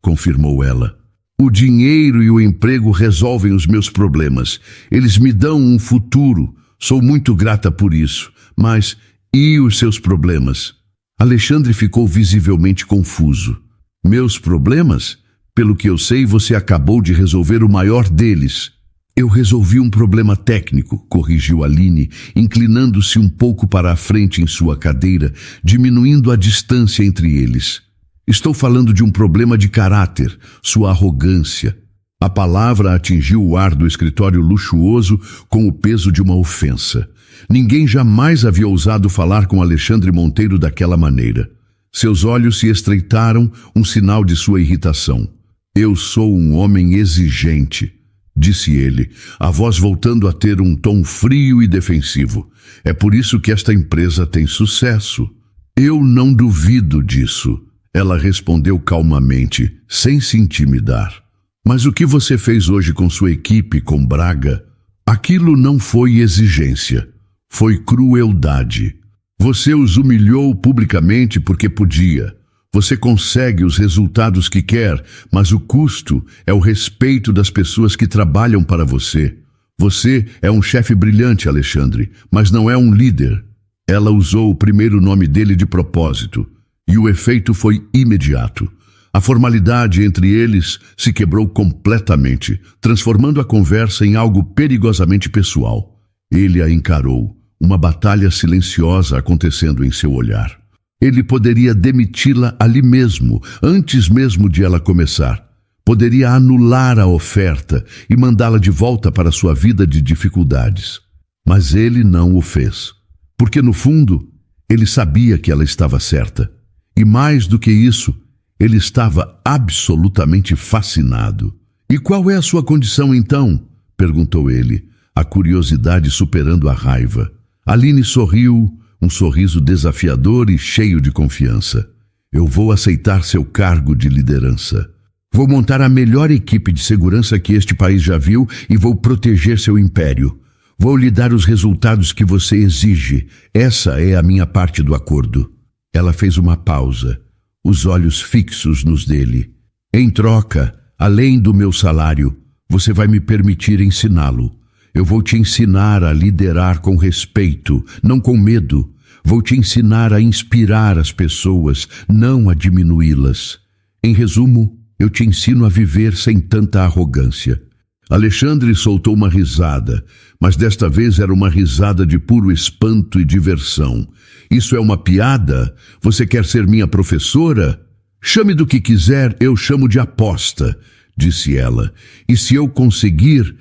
confirmou ela. O dinheiro e o emprego resolvem os meus problemas. Eles me dão um futuro. Sou muito grata por isso. Mas, e os seus problemas? Alexandre ficou visivelmente confuso. Meus problemas? Pelo que eu sei, você acabou de resolver o maior deles. Eu resolvi um problema técnico, corrigiu Aline, inclinando-se um pouco para a frente em sua cadeira, diminuindo a distância entre eles. Estou falando de um problema de caráter, sua arrogância. A palavra atingiu o ar do escritório luxuoso com o peso de uma ofensa. Ninguém jamais havia ousado falar com Alexandre Monteiro daquela maneira. Seus olhos se estreitaram, um sinal de sua irritação. Eu sou um homem exigente, disse ele, a voz voltando a ter um tom frio e defensivo. É por isso que esta empresa tem sucesso. Eu não duvido disso, ela respondeu calmamente, sem se intimidar. Mas o que você fez hoje com sua equipe, com Braga? Aquilo não foi exigência, foi crueldade. Você os humilhou publicamente porque podia. Você consegue os resultados que quer, mas o custo é o respeito das pessoas que trabalham para você. Você é um chefe brilhante, Alexandre, mas não é um líder. Ela usou o primeiro nome dele de propósito, e o efeito foi imediato. A formalidade entre eles se quebrou completamente, transformando a conversa em algo perigosamente pessoal. Ele a encarou, uma batalha silenciosa acontecendo em seu olhar. Ele poderia demiti-la ali mesmo, antes mesmo de ela começar. Poderia anular a oferta e mandá-la de volta para sua vida de dificuldades. Mas ele não o fez. Porque, no fundo, ele sabia que ela estava certa. E mais do que isso, ele estava absolutamente fascinado. E qual é a sua condição, então? Perguntou ele, a curiosidade superando a raiva. Aline sorriu, um sorriso desafiador e cheio de confiança. Eu vou aceitar seu cargo de liderança. Vou montar a melhor equipe de segurança que este país já viu e vou proteger seu império. Vou lhe dar os resultados que você exige. Essa é a minha parte do acordo. Ela fez uma pausa, os olhos fixos nos dele. Em troca, além do meu salário, você vai me permitir ensiná-lo. Eu vou te ensinar a liderar com respeito, não com medo. Vou te ensinar a inspirar as pessoas, não a diminuí-las. Em resumo, eu te ensino a viver sem tanta arrogância. Alexandre soltou uma risada, mas desta vez era uma risada de puro espanto e diversão. Isso é uma piada? Você quer ser minha professora? Chame do que quiser, eu chamo de aposta, disse ela. E se eu conseguir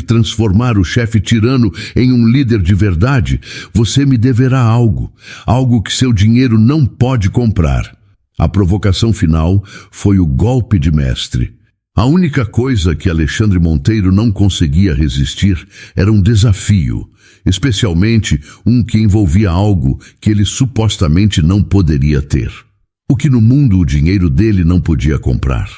transformar o chefe tirano em um líder de verdade, você me deverá algo que seu dinheiro não pode comprar. A provocação final foi o golpe de mestre. A única coisa que Alexandre Monteiro não conseguia resistir era um desafio, especialmente um que envolvia algo que ele supostamente não poderia ter. O que no mundo o dinheiro dele não podia comprar.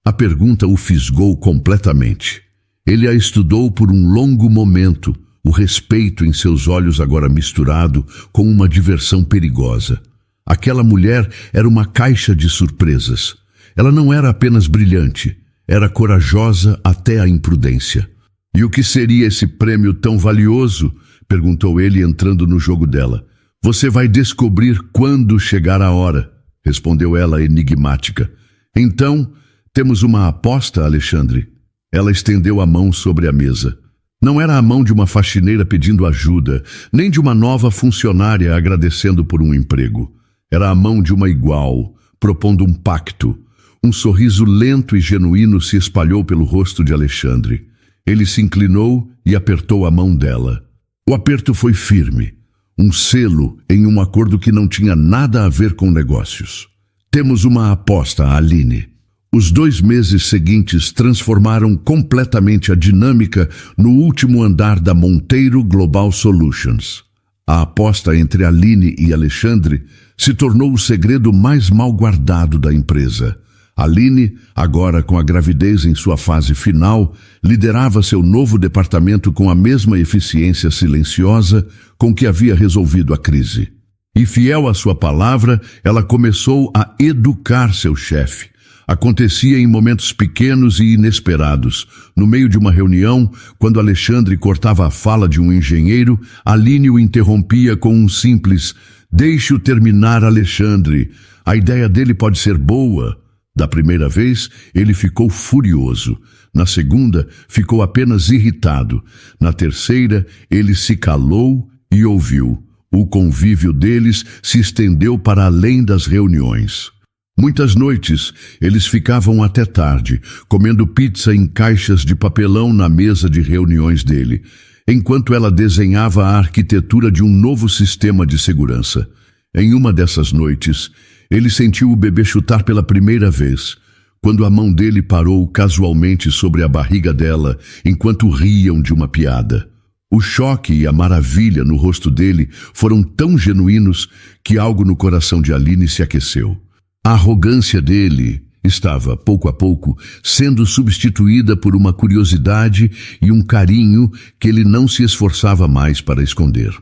A pergunta o fisgou completamente. Ele a estudou por um longo momento, o respeito em seus olhos agora misturado com uma diversão perigosa. Aquela mulher era uma caixa de surpresas. Ela não era apenas brilhante, era corajosa até a imprudência. E o que seria esse prêmio tão valioso? Perguntou ele entrando no jogo dela. Você vai descobrir quando chegar a hora, respondeu ela enigmática. Então, temos uma aposta, Alexandre? Ela estendeu a mão sobre a mesa. Não era a mão de uma faxineira pedindo ajuda, nem de uma nova funcionária agradecendo por um emprego. Era a mão de uma igual, propondo um pacto. Um sorriso lento e genuíno se espalhou pelo rosto de Alexandre. Ele se inclinou e apertou a mão dela. O aperto foi firme, um selo em um acordo que não tinha nada a ver com negócios. Temos uma aposta, Aline. Os 2 meses seguintes transformaram completamente a dinâmica no último andar da Monteiro Global Solutions. A aposta entre Aline e Alexandre se tornou o segredo mais mal guardado da empresa. Aline, agora com a gravidez em sua fase final, liderava seu novo departamento com a mesma eficiência silenciosa com que havia resolvido a crise. E fiel à sua palavra, ela começou a educar seu chefe. Acontecia em momentos pequenos e inesperados. No meio de uma reunião, quando Alexandre cortava a fala de um engenheiro, Aline o interrompia com um simples "Deixe-o terminar, Alexandre. A ideia dele pode ser boa." Da primeira vez, ele ficou furioso. Na segunda, ficou apenas irritado. Na terceira, ele se calou e ouviu. O convívio deles se estendeu para além das reuniões. Muitas noites, eles ficavam até tarde, comendo pizza em caixas de papelão na mesa de reuniões dele, enquanto ela desenhava a arquitetura de um novo sistema de segurança. Em uma dessas noites, ele sentiu o bebê chutar pela primeira vez, quando a mão dele parou casualmente sobre a barriga dela, enquanto riam de uma piada. O choque e a maravilha no rosto dele foram tão genuínos que algo no coração de Aline se aqueceu. A arrogância dele estava, pouco a pouco, sendo substituída por uma curiosidade e um carinho que ele não se esforçava mais para esconder.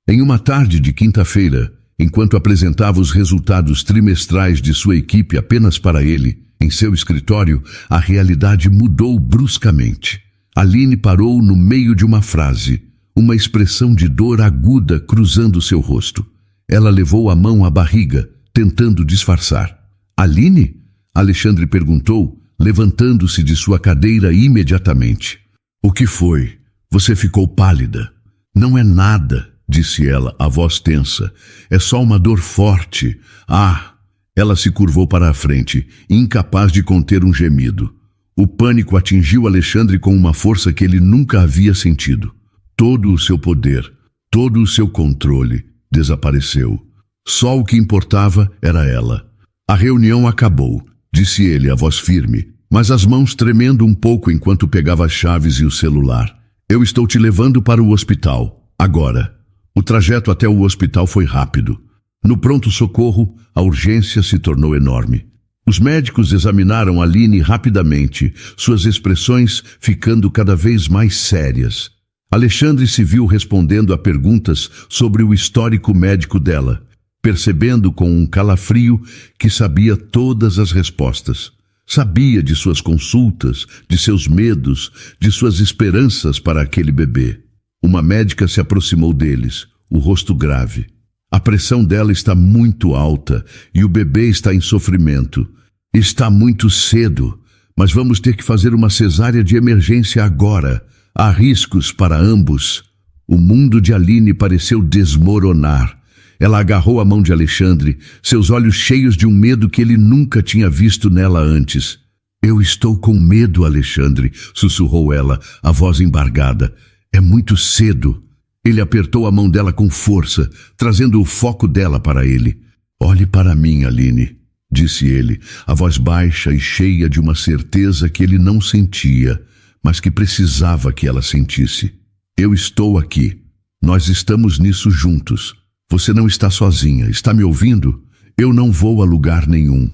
Em uma tarde de quinta-feira, enquanto apresentava os resultados trimestrais de sua equipe apenas para ele, em seu escritório, a realidade mudou bruscamente. Aline parou no meio de uma frase, uma expressão de dor aguda cruzando seu rosto. Ela levou a mão à barriga, tentando disfarçar. Aline? Alexandre perguntou, levantando-se de sua cadeira imediatamente. O que foi? Você ficou pálida. Não é nada, disse ela, a voz tensa. É só uma dor forte. Ah! Ela se curvou para a frente, incapaz de conter um gemido. O pânico atingiu Alexandre com uma força que ele nunca havia sentido. Todo o seu poder, todo o seu controle desapareceu. Só o que importava era ela. A reunião acabou, disse ele, a voz firme, mas as mãos tremendo um pouco enquanto pegava as chaves e o celular. Eu estou te levando para o hospital, agora. O trajeto até o hospital foi rápido. No pronto-socorro, a urgência se tornou enorme. Os médicos examinaram Aline rapidamente, suas expressões ficando cada vez mais sérias. Alexandre se viu respondendo a perguntas sobre o histórico médico dela, percebendo com um calafrio que sabia todas as respostas. Sabia de suas consultas, de seus medos, de suas esperanças para aquele bebê. Uma médica se aproximou deles, o rosto grave. A pressão dela está muito alta e o bebê está em sofrimento. Está muito cedo, mas vamos ter que fazer uma cesárea de emergência agora. Há riscos para ambos. O mundo de Aline pareceu desmoronar. Ela agarrou a mão de Alexandre, seus olhos cheios de um medo que ele nunca tinha visto nela antes. Eu estou com medo, Alexandre, sussurrou ela, a voz embargada. É muito cedo. Ele apertou a mão dela com força, trazendo o foco dela para ele. Olhe para mim, Aline, disse ele, a voz baixa e cheia de uma certeza que ele não sentia, mas que precisava que ela sentisse. Eu estou aqui. Nós estamos nisso juntos. Você não está sozinha, está me ouvindo? Eu não vou a lugar nenhum.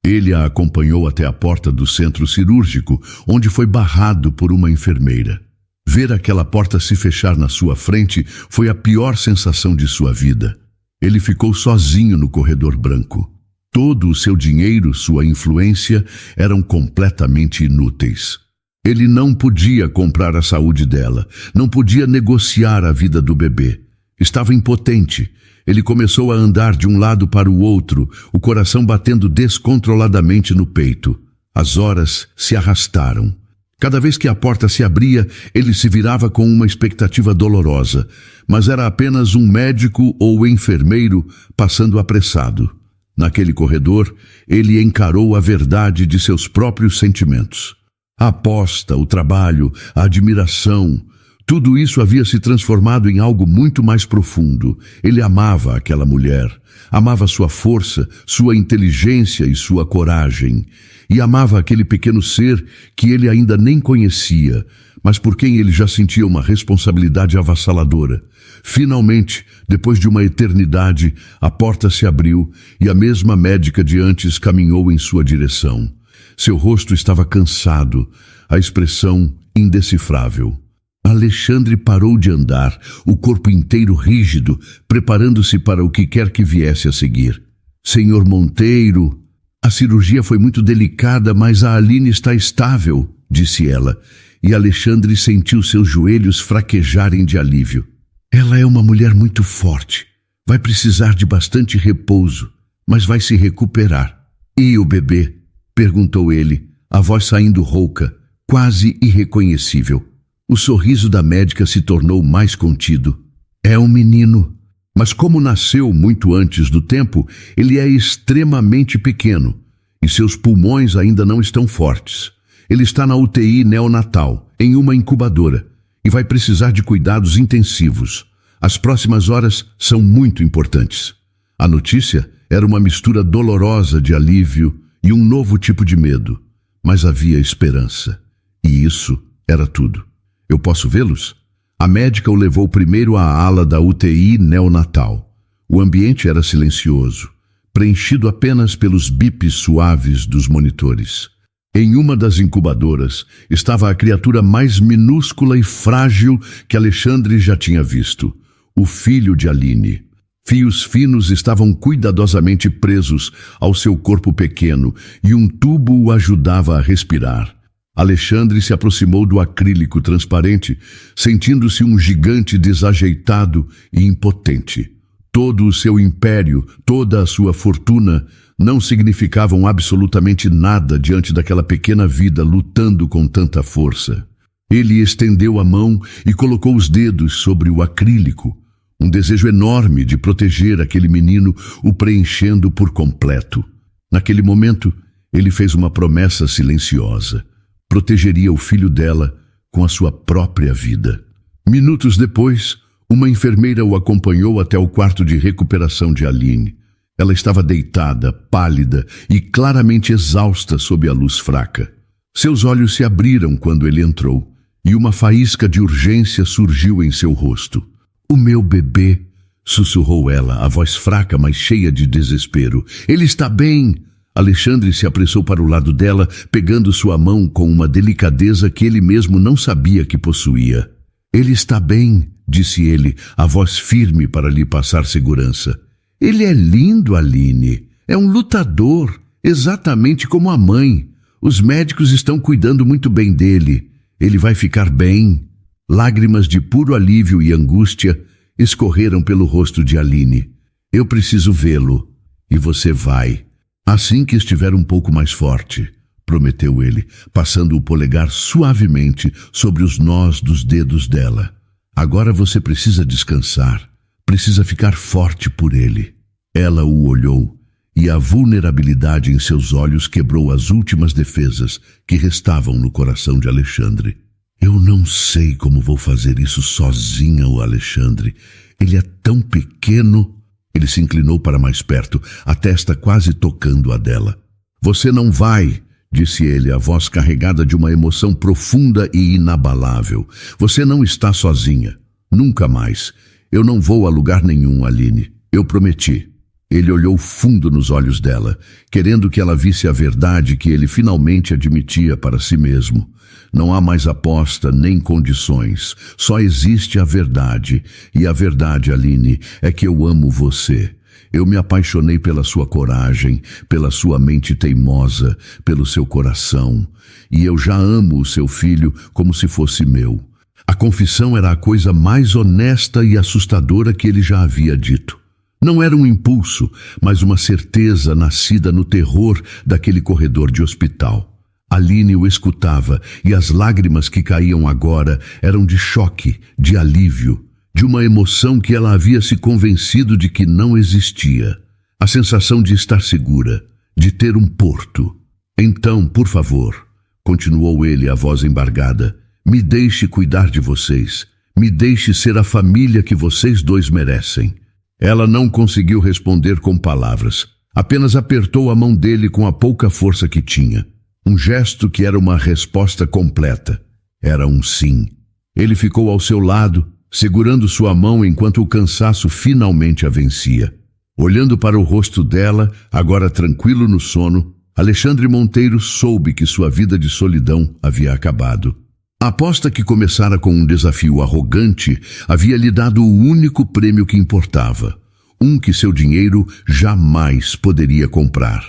Ele a acompanhou até a porta do centro cirúrgico, onde foi barrado por uma enfermeira. Ver aquela porta se fechar na sua frente foi a pior sensação de sua vida. Ele ficou sozinho no corredor branco. Todo o seu dinheiro, sua influência, eram completamente inúteis. Ele não podia comprar a saúde dela, não podia negociar a vida do bebê. Estava impotente. Ele começou a andar de um lado para o outro, o coração batendo descontroladamente no peito. As horas se arrastaram. Cada vez que a porta se abria, ele se virava com uma expectativa dolorosa, mas era apenas um médico ou enfermeiro passando apressado. Naquele corredor, ele encarou a verdade de seus próprios sentimentos. A aposta, o trabalho, a admiração, tudo isso havia se transformado em algo muito mais profundo. Ele amava aquela mulher, amava sua força, sua inteligência e sua coragem. E amava aquele pequeno ser que ele ainda nem conhecia, mas por quem ele já sentia uma responsabilidade avassaladora. Finalmente, depois de uma eternidade, a porta se abriu e a mesma médica de antes caminhou em sua direção. Seu rosto estava cansado, a expressão indecifrável. Alexandre parou de andar, o corpo inteiro rígido, preparando-se para o que quer que viesse a seguir. Senhor Monteiro... A cirurgia foi muito delicada, mas a Aline está estável, disse ela, e Alexandre sentiu seus joelhos fraquejarem de alívio. Ela é uma mulher muito forte. Vai precisar de bastante repouso, mas vai se recuperar. E o bebê? Perguntou ele, a voz saindo rouca, quase irreconhecível. O sorriso da médica se tornou mais contido. É um menino. Mas como nasceu muito antes do tempo, ele é extremamente pequeno e seus pulmões ainda não estão fortes. Ele está na UTI neonatal, em uma incubadora, e vai precisar de cuidados intensivos. As próximas horas são muito importantes. A notícia era uma mistura dolorosa de alívio e um novo tipo de medo, mas havia esperança. E isso era tudo. Eu posso vê-los? A médica o levou primeiro à ala da UTI neonatal. O ambiente era silencioso, preenchido apenas pelos bips suaves dos monitores. Em uma das incubadoras estava a criatura mais minúscula e frágil que Alexandre já tinha visto, o filho de Aline. Fios finos estavam cuidadosamente presos ao seu corpo pequeno e um tubo o ajudava a respirar. Alexandre se aproximou do acrílico transparente, sentindo-se um gigante desajeitado e impotente. Todo o seu império, toda a sua fortuna, não significavam absolutamente nada diante daquela pequena vida lutando com tanta força. Ele estendeu a mão e colocou os dedos sobre o acrílico. Um desejo enorme de proteger aquele menino o preenchendo por completo. Naquele momento, ele fez uma promessa silenciosa. Protegeria o filho dela com a sua própria vida. Minutos depois, uma enfermeira o acompanhou até o quarto de recuperação de Aline. Ela estava deitada, pálida e claramente exausta sob a luz fraca. Seus olhos se abriram quando ele entrou, e uma faísca de urgência surgiu em seu rosto. "O meu bebê", sussurrou ela, a voz fraca, mas cheia de desespero. "Ele está bem." Alexandre se apressou para o lado dela, pegando sua mão com uma delicadeza que ele mesmo não sabia que possuía. "Ele está bem", disse ele, a voz firme para lhe passar segurança. "Ele é lindo, Aline. É um lutador, exatamente como a mãe. Os médicos estão cuidando muito bem dele. Ele vai ficar bem." Lágrimas de puro alívio e angústia escorreram pelo rosto de Aline. "Eu preciso vê-lo. E você vai. Assim que estiver um pouco mais forte", prometeu ele, passando o polegar suavemente sobre os nós dos dedos dela. "Agora você precisa descansar, precisa ficar forte por ele." Ela o olhou, e a vulnerabilidade em seus olhos quebrou as últimas defesas que restavam no coração de Alexandre. "Eu não sei como vou fazer isso sozinha, o Alexandre. Ele é tão pequeno." Ele se inclinou para mais perto, a testa quase tocando a dela. "Você não vai", disse ele, a voz carregada de uma emoção profunda e inabalável. "Você não está sozinha. Nunca mais. Eu não vou a lugar nenhum, Aline. Eu prometi. Ele olhou fundo nos olhos dela, querendo que ela visse a verdade que ele finalmente admitia para si mesmo. Não há mais aposta nem condições. Só existe a verdade. E a verdade, Aline, é que eu amo você. Eu me apaixonei pela sua coragem, pela sua mente teimosa, pelo seu coração. E eu já amo o seu filho como se fosse meu. A confissão era a coisa mais honesta e assustadora que ele já havia dito. Não era um impulso, mas uma certeza nascida no terror daquele corredor de hospital. Aline o escutava e as lágrimas que caíam agora eram de choque, de alívio, de uma emoção que ela havia se convencido de que não existia. A sensação de estar segura, de ter um porto. Então, por favor, continuou ele, a voz embargada, me deixe cuidar de vocês. Me deixe ser a família que vocês dois merecem. Ela não conseguiu responder com palavras. Apenas apertou a mão dele com a pouca força que tinha. Um gesto que era uma resposta completa. Era um sim. Ele ficou ao seu lado, segurando sua mão enquanto o cansaço finalmente a vencia. Olhando para o rosto dela, agora tranquilo no sono, Alexandre Monteiro soube que sua vida de solidão havia acabado. A aposta, que começara com um desafio arrogante, havia lhe dado o único prêmio que importava. Um que seu dinheiro jamais poderia comprar.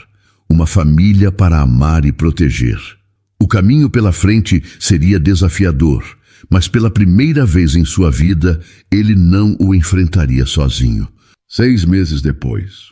Uma família para amar e proteger. O caminho pela frente seria desafiador, mas pela primeira vez em sua vida, ele não o enfrentaria sozinho. 6 meses depois,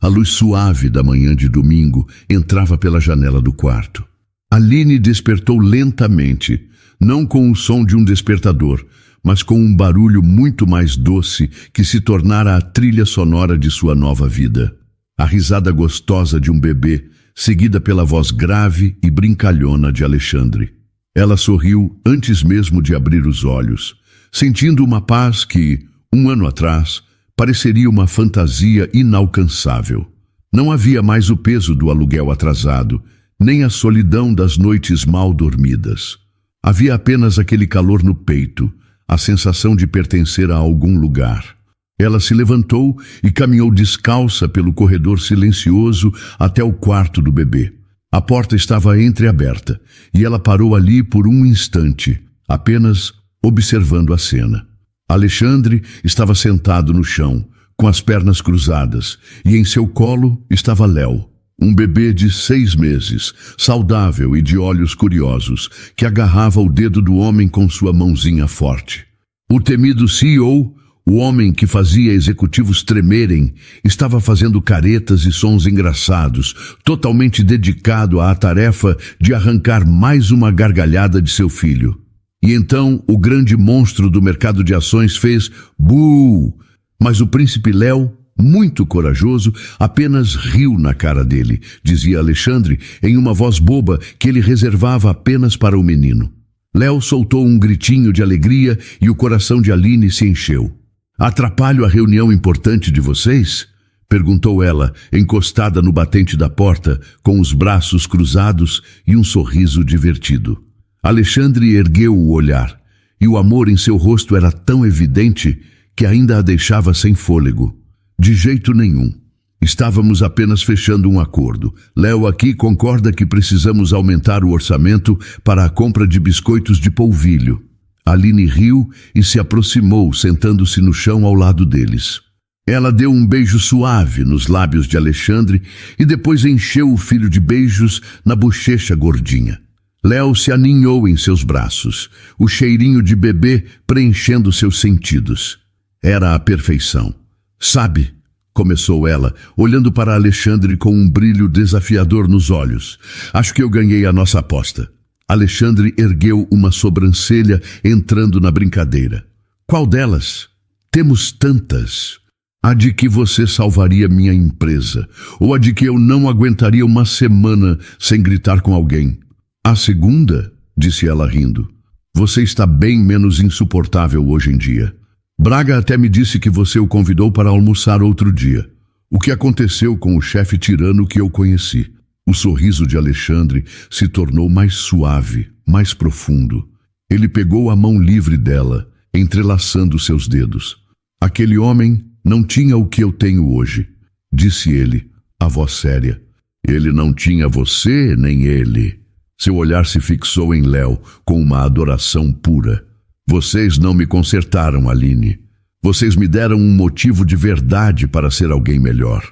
a luz suave da manhã de domingo entrava pela janela do quarto. Aline despertou lentamente, não com o som de um despertador, mas com um barulho muito mais doce que se tornara a trilha sonora de sua nova vida. A risada gostosa de um bebê, seguida pela voz grave e brincalhona de Alexandre. Ela sorriu antes mesmo de abrir os olhos, sentindo uma paz que, 1 ano atrás, pareceria uma fantasia inalcançável. Não havia mais o peso do aluguel atrasado, nem a solidão das noites mal dormidas. Havia apenas aquele calor no peito, a sensação de pertencer a algum lugar. Ela se levantou e caminhou descalça pelo corredor silencioso até o quarto do bebê. A porta estava entreaberta e ela parou ali por um instante, apenas observando a cena. Alexandre estava sentado no chão, com as pernas cruzadas, e em seu colo estava Léo. Um bebê de 6 meses, saudável e de olhos curiosos, que agarrava o dedo do homem com sua mãozinha forte. O temido CEO, o homem que fazia executivos tremerem, estava fazendo caretas e sons engraçados, totalmente dedicado à tarefa de arrancar mais uma gargalhada de seu filho. E então o grande monstro do mercado de ações fez "bu", mas o príncipe Léo, muito corajoso, apenas riu na cara dele, dizia Alexandre em uma voz boba que ele reservava apenas para o menino. Léo soltou um gritinho de alegria e o coração de Aline se encheu. "Atrapalho a reunião importante de vocês?" perguntou ela, encostada no batente da porta, com os braços cruzados e um sorriso divertido. Alexandre ergueu o olhar, e o amor em seu rosto era tão evidente que ainda a deixava sem fôlego. "De jeito nenhum. Estávamos apenas fechando um acordo. Léo aqui concorda que precisamos aumentar o orçamento para a compra de biscoitos de polvilho." Aline riu e se aproximou, sentando-se no chão ao lado deles. Ela deu um beijo suave nos lábios de Alexandre e depois encheu o filho de beijos na bochecha gordinha. Léo se aninhou em seus braços, o cheirinho de bebê preenchendo seus sentidos. Era a perfeição. "Sabe", começou ela, olhando para Alexandre com um brilho desafiador nos olhos, "acho que eu ganhei a nossa aposta." Alexandre ergueu uma sobrancelha, entrando na brincadeira. "Qual delas?" "Temos tantas. A de que você salvaria minha empresa, ou a de que eu não aguentaria uma semana sem gritar com alguém." "A segunda?" disse ela rindo. "Você está bem menos insuportável hoje em dia. Braga até me disse que você o convidou para almoçar outro dia. O que aconteceu com o chefe tirano que eu conheci?" O sorriso de Alexandre se tornou mais suave, mais profundo. Ele pegou a mão livre dela, entrelaçando seus dedos. Aquele homem não tinha o que eu tenho hoje, disse ele, a voz séria. Ele não tinha você, nem ele. Seu olhar se fixou em Léo com uma adoração pura. Vocês não me consertaram, Aline. Vocês me deram um motivo de verdade para ser alguém melhor.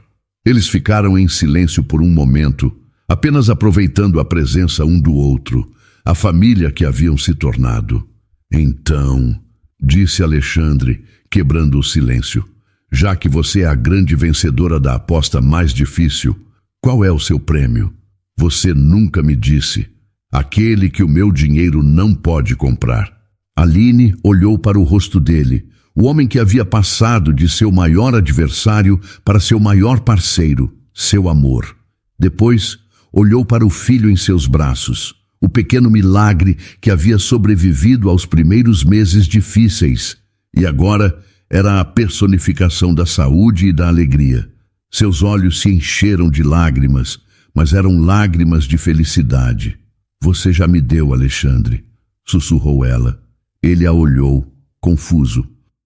Eles ficaram em silêncio por um momento, apenas aproveitando a presença um do outro, a família que haviam se tornado. Então, disse Alexandre, quebrando o silêncio, já que você é a grande vencedora da aposta mais difícil, qual é o seu prêmio? Você nunca me disse. Aquele que o meu dinheiro não pode comprar. Aline olhou para o rosto dele, o homem que havia passado de seu maior adversário para seu maior parceiro, seu amor. Depois, olhou para o filho em seus braços, o pequeno milagre que havia sobrevivido aos primeiros meses difíceis, e agora era a personificação da saúde e da alegria. Seus olhos se encheram de lágrimas, mas eram lágrimas de felicidade. Você já me deu, Alexandre, sussurrou ela. Ele a olhou, confuso.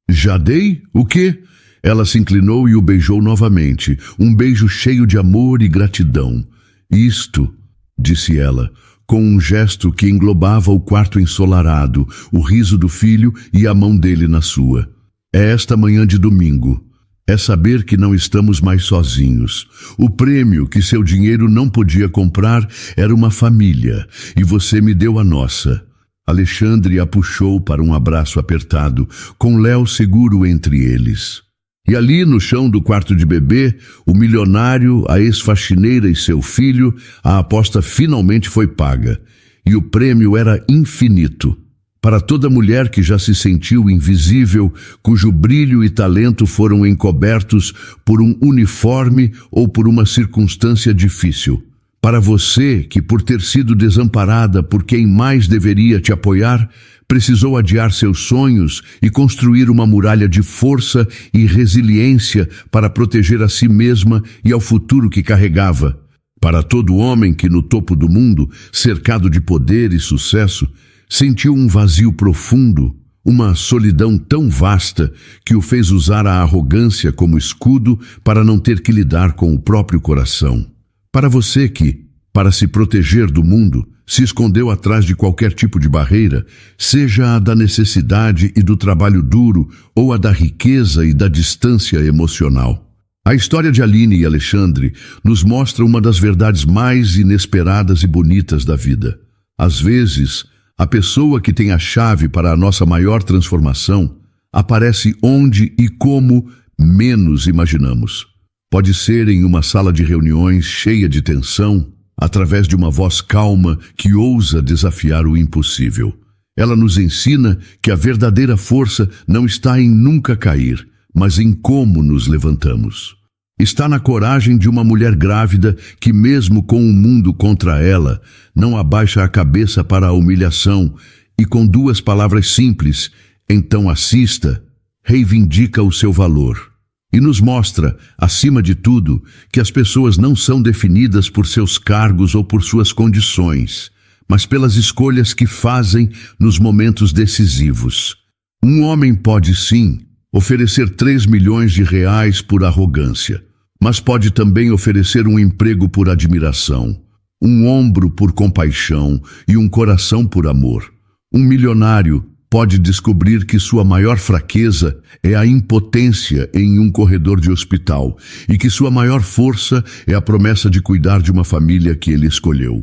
Já dei? O quê? Ela se inclinou e o beijou novamente, um beijo cheio de amor e gratidão. Isto, disse ela, com um gesto que englobava o quarto ensolarado, o riso do filho e a mão dele na sua. É esta manhã de domingo. É saber que não estamos mais sozinhos. O prêmio que seu dinheiro não podia comprar era uma família, e você me deu a nossa. Alexandre a puxou para um abraço apertado, com Léo seguro entre eles. E ali, no chão do quarto de bebê, o milionário, a ex-faxineira e seu filho, a aposta finalmente foi paga. E o prêmio era infinito. Para toda mulher que já se sentiu invisível, cujo brilho e talento foram encobertos por um uniforme ou por uma circunstância difícil. Para você que, por ter sido desamparada por quem mais deveria te apoiar, precisou adiar seus sonhos e construir uma muralha de força e resiliência para proteger a si mesma e ao futuro que carregava. Para todo homem que, no topo do mundo, cercado de poder e sucesso, sentiu um vazio profundo, uma solidão tão vasta que o fez usar a arrogância como escudo para não ter que lidar com o próprio coração. Para você que, para se proteger do mundo, se escondeu atrás de qualquer tipo de barreira, seja a da necessidade e do trabalho duro ou a da riqueza e da distância emocional. A história de Aline e Alexandre nos mostra uma das verdades mais inesperadas e bonitas da vida. Às vezes, a pessoa que tem a chave para a nossa maior transformação aparece onde e como menos imaginamos. Pode ser em uma sala de reuniões cheia de tensão, através de uma voz calma que ousa desafiar o impossível. Ela nos ensina que a verdadeira força não está em nunca cair, mas em como nos levantamos. Está na coragem de uma mulher grávida que, mesmo com o mundo contra ela, não abaixa a cabeça para a humilhação e, com duas palavras simples, então assista, reivindica o seu valor. E nos mostra, acima de tudo, que as pessoas não são definidas por seus cargos ou por suas condições, mas pelas escolhas que fazem nos momentos decisivos. Um homem pode, sim, oferecer 3 milhões de reais por arrogância, mas pode também oferecer um emprego por admiração, um ombro por compaixão e um coração por amor. Um milionário pode descobrir que sua maior fraqueza é a impotência em um corredor de hospital e que sua maior força é a promessa de cuidar de uma família que ele escolheu.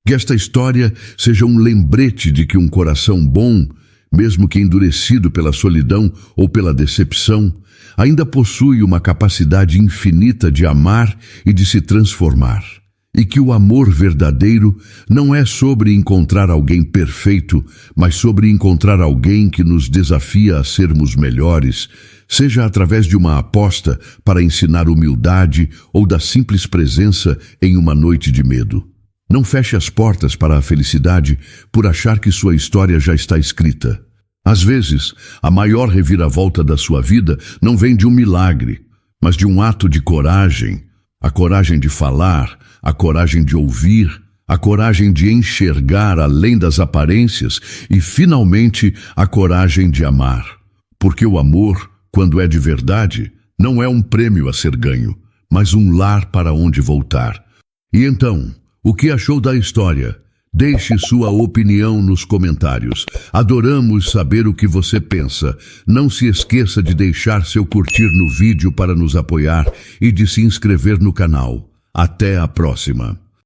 Que esta história seja um lembrete de que um coração bom, mesmo que endurecido pela solidão ou pela decepção, ainda possui uma capacidade infinita de amar e de se transformar. E que o amor verdadeiro não é sobre encontrar alguém perfeito, mas sobre encontrar alguém que nos desafia a sermos melhores, seja através de uma aposta para ensinar humildade ou da simples presença em uma noite de medo. Não feche as portas para a felicidade por achar que sua história já está escrita. Às vezes, a maior reviravolta da sua vida não vem de um milagre, mas de um ato de coragem. A coragem de falar, a coragem de ouvir, a coragem de enxergar além das aparências e, finalmente, a coragem de amar. Porque o amor, quando é de verdade, não é um prêmio a ser ganho, mas um lar para onde voltar. E então, o que achou da história? Deixe sua opinião nos comentários. Adoramos saber o que você pensa. Não se esqueça de deixar seu curtir no vídeo para nos apoiar e de se inscrever no canal. Até a próxima!